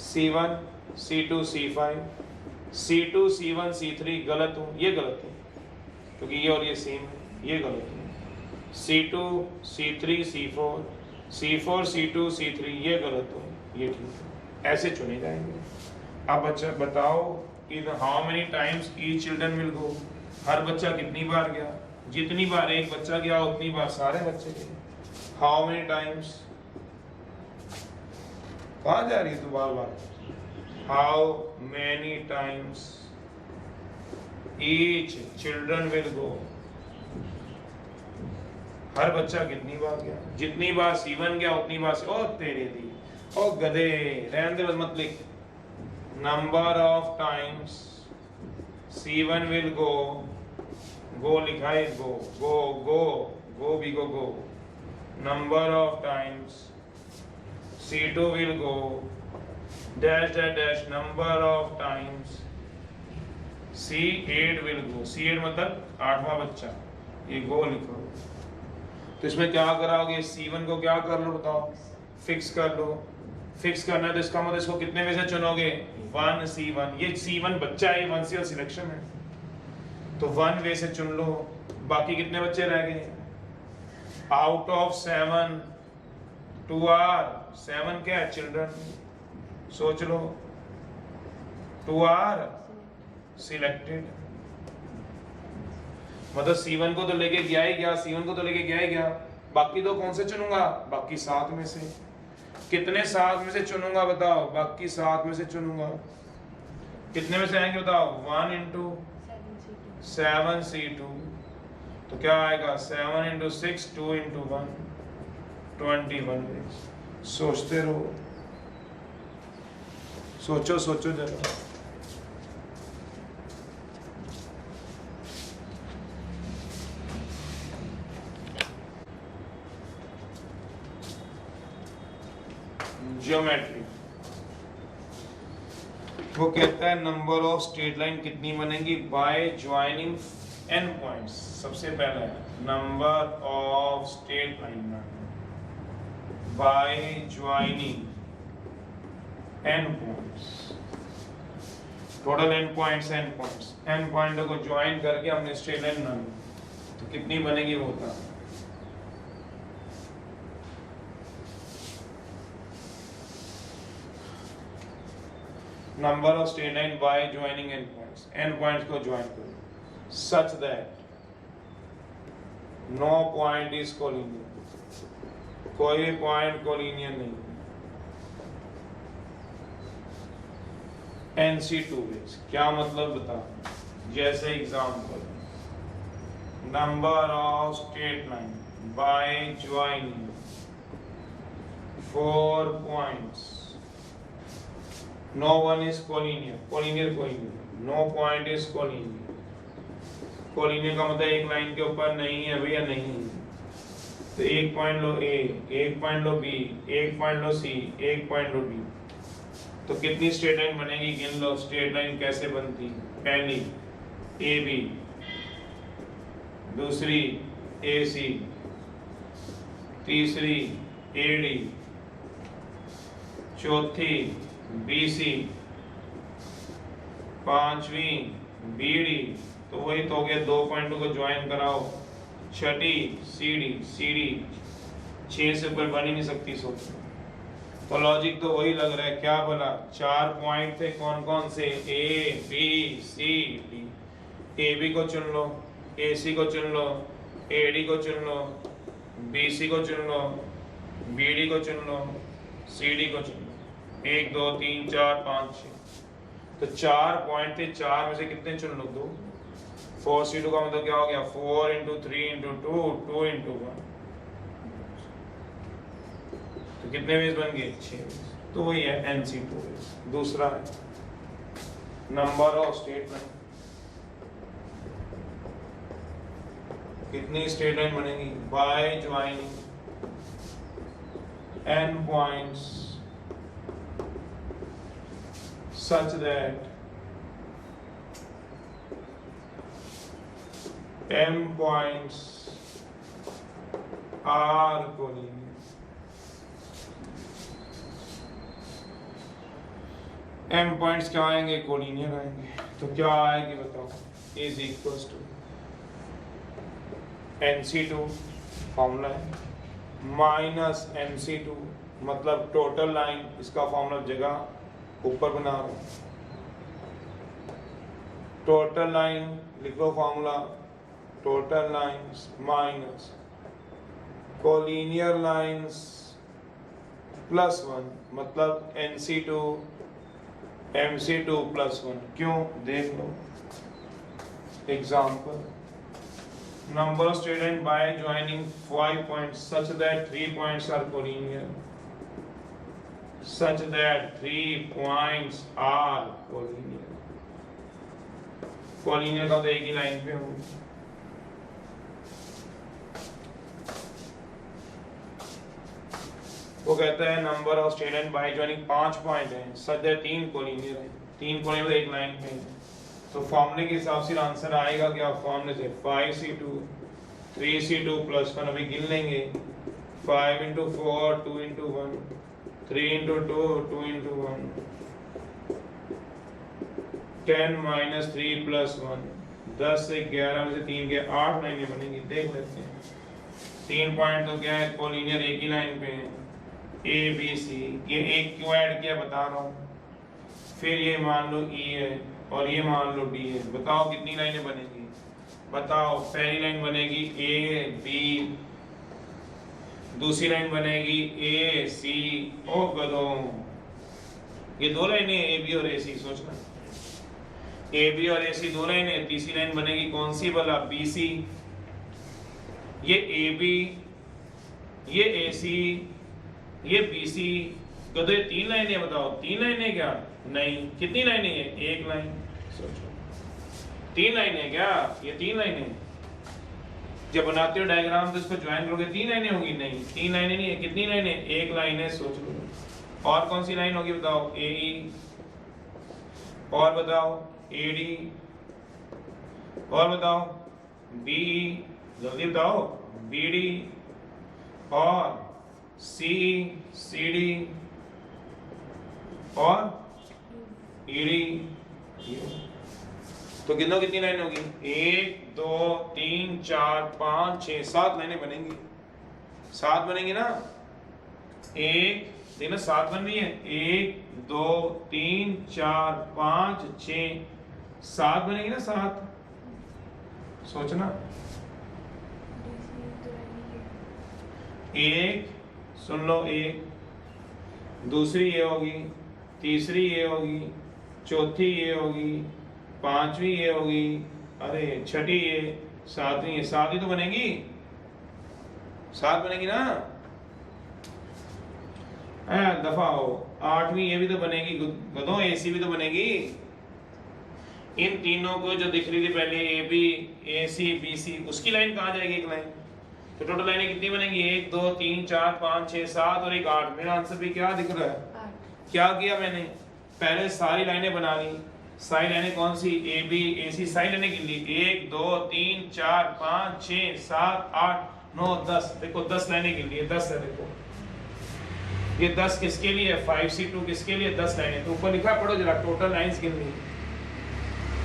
C1 C2 C5, C2 C1 C3 गलत हूँ, ये गलत है क्योंकि ये और ये सेम है, ये गलत है। C2 C3 C4 C4 C2 C3 ये गलत हो, ये ठीक है, ऐसे चुने जाएंगे। अब बच्चा बताओ इन how many times each children will go, हर बच्चा कितनी बार गया, जितनी बार एक बच्चा गया उतनी बार सारे बच्चे गए। हाउ मेनी टाइम्स, कहाँ जा रही है तू बार बार, how many times each children will go, हर बच्चा कितनी बार गया, जितनी बार C1 गया उतनी बार ओ तेरे दी ओ गधे, रहने दे मत लिख। Number of times C1 will go, go लिखा है गो, गो गो गो भी go, number of times C2 will go dash dash dash, number of times C8 will go, C8 मतलब 8वां बच्चा, ये गो लिखो। तो इसमें क्या कराओगे, C1 को क्या कर लो बताओ, फिक्स कर लो। फिक्स करना है तो इसका मतलब इसको कितने में से चुनोगे, 1 C1, ये C1 बच्चा है, 1 से सिलेक्शन है तो 1 वे से चुन लो। बाकी कितने बच्चे रह गए, आउट ऑफ 7 2 आर, 7 क्या है चिल्ड्रन, सोच लो, 2 आर सिलेक्टेड, मतलब C1 को तो लेके गया ही गया, C1 को तो लेके गया ही गया, बाकी तो कौन से चुनूंगा, बाकी 7 में से, कितने 7 में से चुनूंगा बताओ, बाकी 7 में से चुनूंगा, कितने में से आएंगे बताओ, 1 into 7 C2, तो क्या आएगा 7 into 6 2 into 1 21 days। सोचते रहो, सोचो सोचो जरा। ज्योमेट्री, वो कहता है नंबर ऑफ स्ट्रेट लाइन कितनी बनेगी, बाय ज्वाइनिंग n पॉइंट्स। सबसे पहला है number of straight line by joining n points, total n points, n पॉइंटों को ज्वाइन करके हमने स्ट्रेट लाइन बनानी, तो कितनी बनेगी वो होता है, number of straight line by joining n points को join करो such that no point is collinear, कोई भी पॉइंट कोलिनियर नहीं, NC2 ways, क्या मतलब बता, जैसे example number of straight line by joining 4 points, no one is collinear, collinear कोई नहीं, no point is collinear, collinear का मतलब एक लाइन के ऊपर नहीं है भैया, नहीं, तो एक पॉइंट लो A, एक पॉइंट लो B, एक पॉइंट लो C, एक पॉइंट लो D, तो कितनी स्ट्रेट लाइन बनेगी गिन लो। स्ट्रेट लाइन कैसे बनती, पहली AB, दूसरी AC, तीसरी AD, चौथी BC, पांचवी BD, तो वही तो हो गया, 2 पॉइंटों को ज्वाइन कराओ, छठी CD 6 से ऊपर बन ही नहीं सकती, सोच तो लॉजिक तो वही लग रहा है। क्या बोला, 4 पॉइंट थे, कौन कौन से, A B C D, AB को चुन लो, AC को चुन लो, AD को चुन लो, BC को चुन लो, BD को चुन लो, CD को चुन लो, 1 2 3 4 5 6, तो 4 पॉइंट थे, 4 में से कितने चुन लो, 2, 4 C2 का मतलब क्या हो गया, 4 into 3 into 2 2 into 1, तो कितने वेज बन गए, 6 वेज, तो वही है NC2 वेज। दूसरा है नंबर ऑफ स्ट्रेट लाइन, कितनी स्ट्रेट लाइन बनेगी, by joining n points such that m points are collinear, m points क्या आएंगे, कोलिनियर आएंगे, तो क्या आएगी बताओ, is equals to NC2 formula है माइनस MC2, मतलब टोटल लाइन, इसका फॉर्मूला जगह ऊपर बना रहा हूँ। टोटल लाइन लिखो formula, total lines minus collinear lines plus 1, मतलब NC2 MC2 प्लस 1। क्यों, देख लो example. Number of students by joining 5 points such that 3 points are collinear. Such that 3 points are collinear. Collinear का तो एक ही लाइन पे हो। वो कहता है number of student by joining 5 point है, सच दैट 3 कोलिनियर है, 3 कोलिनियर एक लाइन पे है। तो फॉर्मूले के हिसाब से आंसर आएगा क्या, फॉर्मूले से 5C2 3C2 प्लस 1, अभी गिन लेंगे 5 into 4 2 into 1 3 into 2 2 into 1 10 minus 3 plus 1, 10 से 11 में से 3 के 8 लाइनें बनेंगी। देख लेते हैं 3 पॉइंट तो क्या है, कोलिनियर एक ही लाइन पे है, ABC, ये एक क्यों ऐड किया बता रहा हूँ। फिर ये मान लो E है और ये मान लो D है, बताओ कितनी लाइनें बनेगी, बताओ। पहली लाइन बनेगी AB, दूसरी लाइन बनेगी AC, ओ गधों, ये दो लाइनें AB और AC, सोचना AB और AC दो लाइनें, तीसरी लाइन बनेगी कौन सी वाला, BC। ये AB, ये AC, ये BC, गधे 3 लाइनें, बताओ 3 लाइनें क्या, नहीं, कितनी लाइनें हैं, एक लाइन, सोचो 3 लाइनें क्या, ये 3 लाइनें। जब बनाते हो डायग्राम तो इसको ज्वाइन करोगे 3 लाइनें होगी, नहीं 3 लाइनें नहीं है, कितनी लाइनें, एक लाइन है, सोच लो। और कौन सी लाइन होगी बताओ, AE, और बताओ AD, और बताओ BE, जल्दी बताओ BD, और CE CD, और ED। तो गिनो कितनी लाइन होगी, 1 2 3 4 5 6 7 लाइनें बनेंगी, 7 बनेंगी ना, एक देखना 7 बन रही है, 1 2 3 4 5 6 7 बनेगी ना, 7, सोचना। एक सुन लो, एक, दूसरी ये होगी, तीसरी ये होगी, चौथी ये होगी, पांचवी ये होगी, अरे छठी ये, सातवीं ये, 7 ही तो बनेगी, 7 बनेगी ना, दफा हो। 8वीं ये भी तो बनेगी, गधों AC भी तो बनेगी। इन तीनों को जो दिख रही थी पहले AB AC BC, उसकी लाइन कहाँ जाएगी, एक लाइन, तो टोटल लाइनें कितनी बनेंगी, 1 2 3 4 5 6 7 और एक 8। मेरा आंसर भी क्या दिख रहा है, 8। क्या किया मैंने, पहले सारी लाइनें बना ली, सारी लाइनें कौन सी, AB AC, सारी लाइनें गिन ली, 1 2 3 4 5 6 7 8 9 10, देखो 10 लाइनें गिन ली, 10 है, देखो ये 10 किसके लिए है, 5C2 किसके लिए, 10 लाइनें। तो ऊपर लिखा पढ़ो जरा, टोटल लाइंस गिन ली,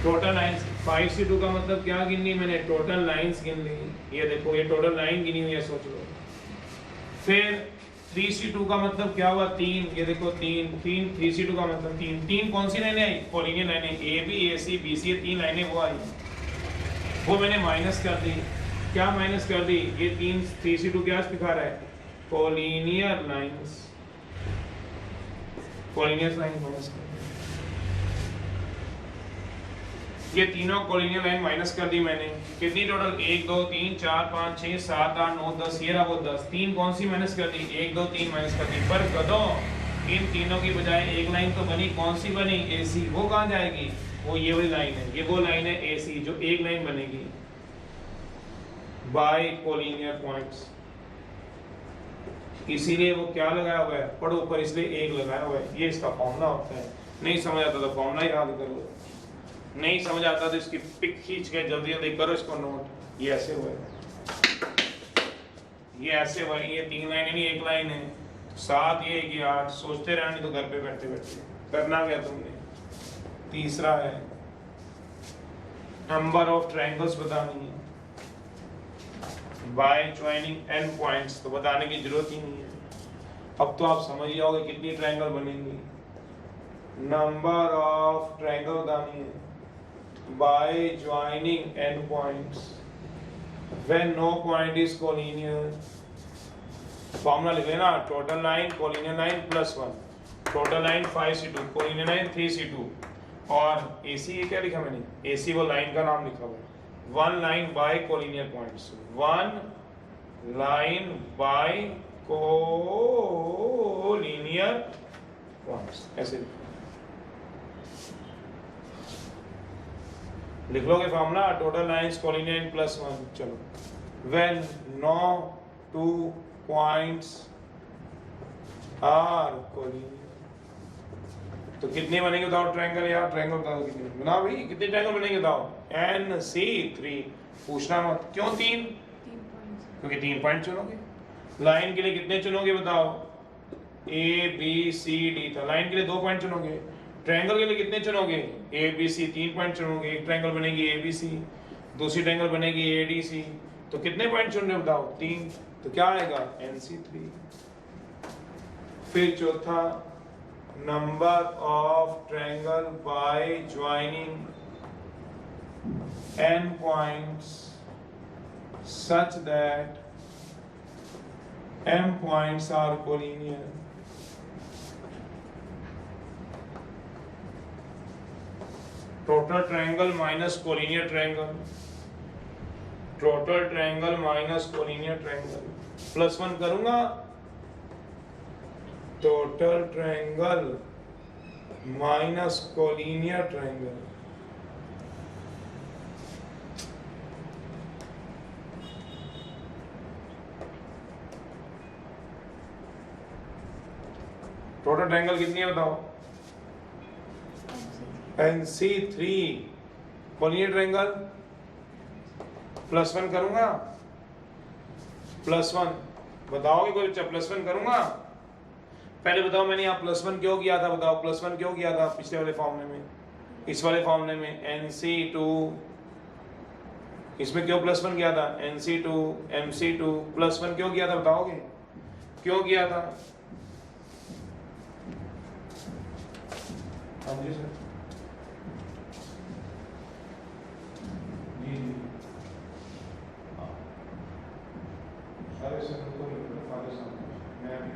टोटल लाइंस 5C2 का मतलब क्या गिन ली मैंने, टोटल लाइंस गिन ली, ये देखो ये टोटल लाइन गिनी हुई है, सोच लो। फिर 3C2 का मतलब क्या हुआ, 3, ये देखो 3 3C2 का मतलब 3 कौन सी लाइनें आई, कोलिनियर लाइनें, AB AC BC, ये 3 लाइनें वो आई, वो मैंने माइनस कर दी। क्या माइनस कर दी, ये 3C2 क्या दिखा रहा है, collinear lines, collinear line minus कर दी, ये तीनों कोलिनियर लाइन माइनस कर दी मैंने, कितनी टोटल, 1 2 3 4 5 6 7 8 9 10, ये रहा वो 10, 3 कौन सी माइनस कर दी, 1 2 3 माइनस कर दी। पर गधों, इन तीनों की बजाय एक लाइन तो बनी, कौन सी बनी, AC, वो कहाँ जाएगी, वो ये वाली लाइन है, ये वो लाइन है AC जो एक लाइन बनेगी बाय कोलिनियर पॉइंट्स, इसीलिए वो क्या लगाया हुआ है, पढ़ो ऊपर, इसलिए एक लगाया हुआ है, ये इसका फॉर्मूला होता है। नहीं समझ आता तो फॉर्मूला याद कर लो, नहीं समझ आता तो इसकी पिक खींच के जल्दी जल्दी करो इसको नोट। ये ऐसे हुआ है, ये ऐसे हुआ है, ये 3 लाइन नहीं, एक लाइन है, 7 ये 1 8, सोचते रहना, नहीं तो घर पे बैठे बैठे करना क्या तुमने। तीसरा है नंबर ऑफ ट्रायंगल्स बतानी है, बाय ज्वाइनिंग एन पॉइंट्स, तो बताने की जरूरत ही नहीं है। अब तो आप समझ ही जाओगे कितनी ट्रायंगल बनेंगी। नंबर ऑफ ट्रायंगल बतानी है by joining N points when no point is collinear. Formula लिख लेना, total line collinear line plus 1, total line 5c2 collinear line 3c2, और AC ये क्या लिखा मैंने, AC वो लाइन का नाम लिखा हुआ है। One line by collinear points, one line by collinear points, ऐसे लिख लोगे formula, total lines collinear in plus 1। चलो, when no two points are collinear, तो कितने बनेंगे बताओ ट्रायंगल यार, ट्रायंगल बताओ कितने बनाओ भाई, कितने ट्रायंगल बनेंगे बताओ। NC3, पूछना मत क्यों 3, क्योंकि 3 पॉइंट चुनोगे। लाइन के लिए कितने चुनोगे बताओ, ABCD था, लाइन के लिए 2 पॉइंट चुनोगे। ट्रायंगल के लिए कितने चुनोगे, ABC 3 पॉइंट चुनोगे। एक ट्रायंगल बनेगी ABC, दूसरी ट्रायंगल बनेगी ADC, तो कितने पॉइंट चुन रहे हो बताओ, 3, तो क्या आएगा NC3। फिर चौथा, number of triangle bye joining n points such that m points are collinear। Total triangle minus collinear triangle, total triangle minus collinear triangle, plus 1 करूंगा, total triangle minus collinear triangle, total triangle कितनी है बताओ, NC3 कोलिनियर ट्रायंगल, प्लस 1 करूंगा, प्लस 1 बताओगे कोई बच्चा, प्लस 1 करूंगा। पहले बताओ मैंने यहाँ प्लस 1 क्यों किया था, बताओ प्लस 1 क्यों किया था पिछले वाले फॉर्मूले में, इस वाले फॉर्मूले में NC2, इसमें क्यों प्लस 1 किया था, NC2 MC2 प्लस 1 क्यों किया था बताओगे, क्यों किया था। हाँ जी सर, जी जी, सारे सर को फादर साहब मैं भी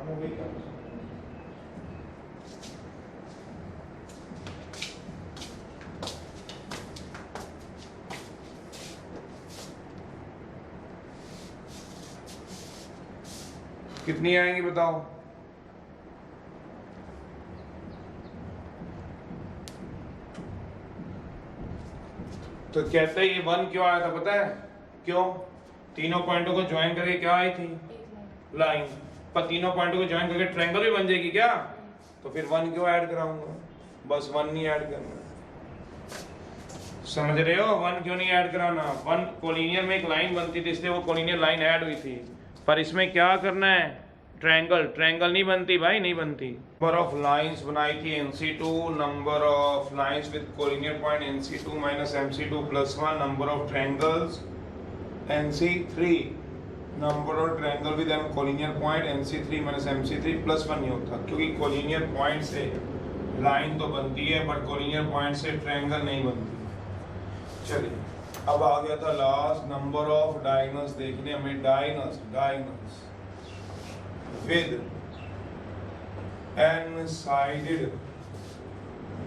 हम वही कर कितनी आएंगी बताओ, तो कहते हैं ये 1 क्यों आया था पता है क्यों, तीनों पॉइंटों को ज्वाइन करके क्या आई थी, लाइन, पर तीनों पॉइंटों को ज्वाइन करके ट्रायंगल भी बन जाएगी क्या, तो फिर 1 क्यों ऐड कराऊंगा, बस 1 नहीं ऐड करना, समझ रहे हो, 1 क्यों नहीं ऐड कराना। 1 कोलिनियर में एक लाइन बनती थी इसलिए वो कोलिनियर लाइन ऐड हुई थी, पर इसमें क्या करना है, ट्रायंगल, ट्रायंगल नहीं बनती भाई, नहीं बनती। नंबर ऑफ लाइंस बनाई थी NC2, number of lines with collinear point NC2 minus MC2 plus 1, number of triangles NC3, number of triangle with collinear point NC3 minus MC3 plus 1 नहीं होता, क्योंकि कोलिनियर पॉइंट से लाइन तो बनती है बट कोलिनियर पॉइंट से ट्रायंगल नहीं बनती। चलिए अब आ गया था लास्ट, नंबर ऑफ डायगोनल्स देखने हमें, diagonals with n-sided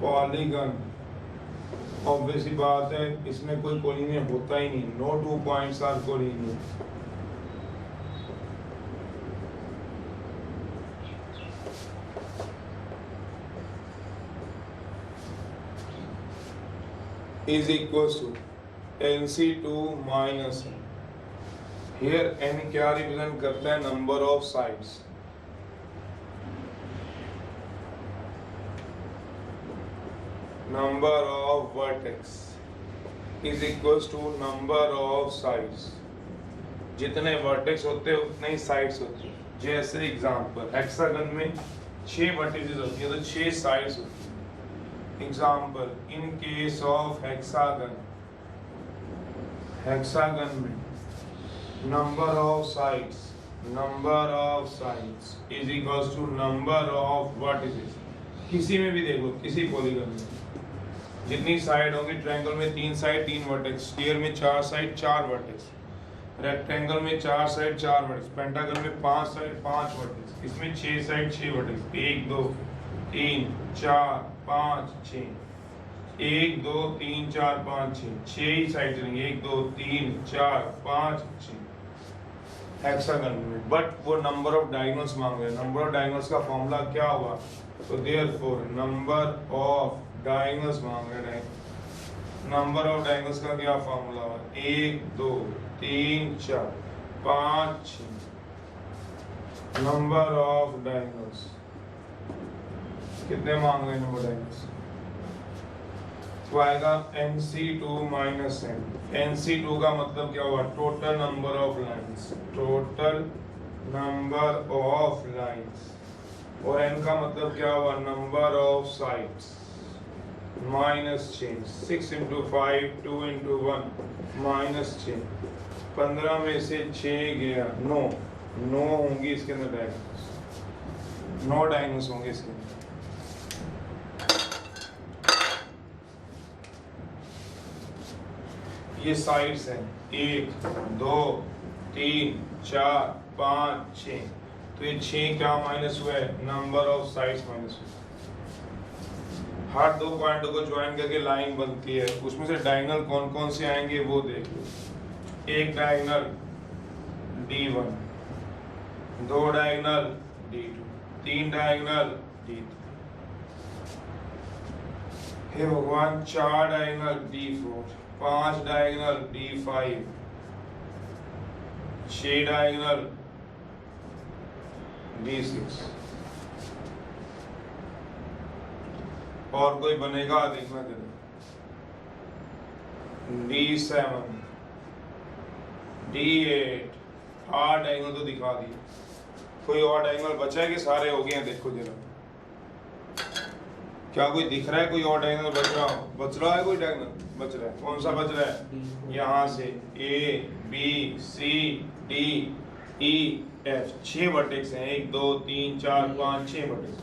polygon, obvious बात है इसमें कोई कोलिनियर होता ही नहीं, no 2 points are collinear। is equals to NC2 minus n, here n क्या रिप्रेजेंट करता है, number of sides, number of vertex is equals to number of sides, जितने वर्टेक्स होते हैं उतने ही साइड्स होती है। जैसे एग्जांपल हेक्सागन में 6 वर्टिसेस होती है तो 6 साइड्स होती है। Example in case of hexagon hexagon में number of sides is equals to number of vertices. किसी में भी देख लो, किसी पॉलीगन में जितनी साइड होंगी, ट्रायंगल में 3 साइड 3 वर्टेक्स, स्फीयर में 4 साइड 4 वर्टेक्स, रेक्टेंगल में 4 साइड 4 वर्टेक्स, पेंटागन में 5 साइड 5 वर्टेक्स, इसमें 6 साइड 6 वर्टेक्स, 1 2 3 4 5 6, 1 2 3 4 5 6, 6 ही साइड चलेंगे, 1 2 3 4 5 6 हेक्सागन में। बट वो नंबर ऑफ डायगोनल्स मांग रहे हैं। नंबर ऑफ डायगोनल्स का फॉर्मूला क्या हुआ? तो देयरफॉर नंबर ऑफ डायगोनल्स मांग रहे हैं। नंबर ऑफ डायगोनल्स का क्या फॉर्मूला हुआ? 1 2 3 4 5 6। नंबर ऑफ डायगोनल्स कितने मांग रहे हैं? नंबर डायगोनल्स तो आएगा NC2 माइनस N। NC2 का मतलब क्या हुआ? Total number of lines, total number of lines. और N का मतलब क्या हुआ? Number of sides minus 6, 6 × 5 2 × 1 minus 6, 15 में से 6 गया 9 होंगी इसके अंदर डायगोनल्स, 9 डायगोनल्स होंगे इसके अंदर। ये साइड्स हैं 1 2 3 4 5 6, तो ये 6 क्या माइनस हुआ है? नंबर ऑफ साइड्स माइनस हुआ। हर 2 पॉइंटों को ज्वाइन करके लाइन बनती है, उसमें से डायगोनल कौन कौन से आएंगे वो देख लो। एक diagonal D1, 2 diagonal D2, 3 diagonal D3, हे भगवान 4 diagonal D4, 5 diagonal D5, 6 diagonal D6। और कोई बनेगा देखना जरा। D7, D8, 8 डायगोनल तो दिखा दिए। कोई और डायगोनल बचा है कि सारे हो गए हैं? देखो जरा, क्या कोई दिख रहा है? कोई और डायगोनल बच रहा हो? बच रहा है कोई डायगोनल? बच रहा है। कौन सा बच रहा है? यहाँ से A B C D E F, 6 vertex हैं। 1 2 3 4 5 6 वर्टेक्स।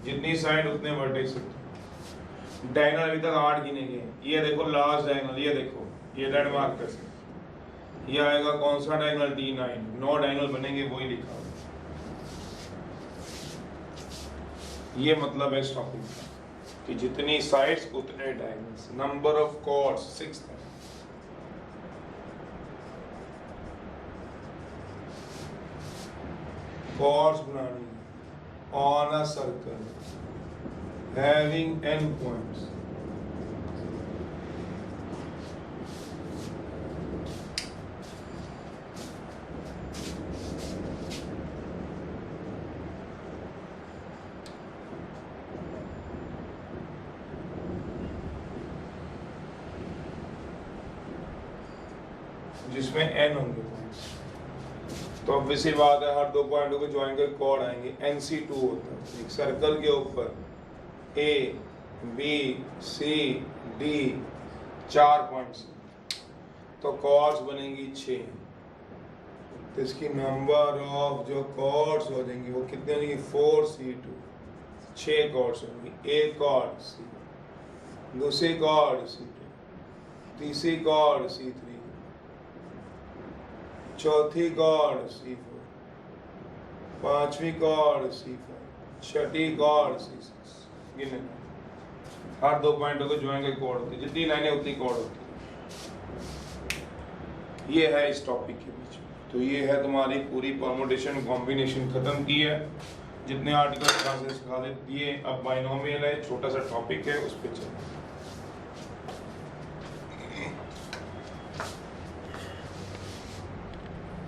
जितनी साइड उतने वर्टेक्स होते हैं। डायगोनल अभी तक 8 गिने गए। ये देखो लास्ट डायगोनल, ये देखो, ये रेड मार्क कर सकते। ये आएगा कौन सा डायगोनल? D9। 9 डायगोनल बनेंगे, वही लिखा हुआ। ये मतलब है इस टॉपिक का कि जितनी साइड्स उतने डायगोनल्स। नंबर ऑफ कॉर्ड्स 6 है। कॉर्ड्स बनानी on a circle having n points. जिसमें n होंगे पॉइंट्स। तो ऑब्वियसली बात है, हर 2 पॉइंटों को ज्वाइन कर कॉर्ड आएंगे। NC2 होता है एक सर्कल के ऊपर A B C D 4 points, तो कॉर्ड्स बनेंगी 6। तो इसकी नंबर ऑफ जो कॉर्ड्स हो जाएंगी वो कितने होंगी? 4C2, 6 कॉर्ड्स होंगी। एक कॉर्ड C, दूसरी कॉर्ड C2, तीसरी कॉर्ड C3, चौथी कॉर्ड C4, पांचवी कॉर्ड C5, छठी कॉर्ड C6। गिने हर 2 पॉइंटों को ज्वाइन करके कॉर्ड होती है। जितनी लाइनें उतनी कॉर्ड होती है। ये है इस टॉपिक के बीच में। तो ये है तुम्हारी पूरी परमुटेशन कॉम्बिनेशन खत्म की है। जितने आर्टिकल सिखा दिए। अब बाइनोमियल है, छोटा सा टॉपिक है, उस पर चलो।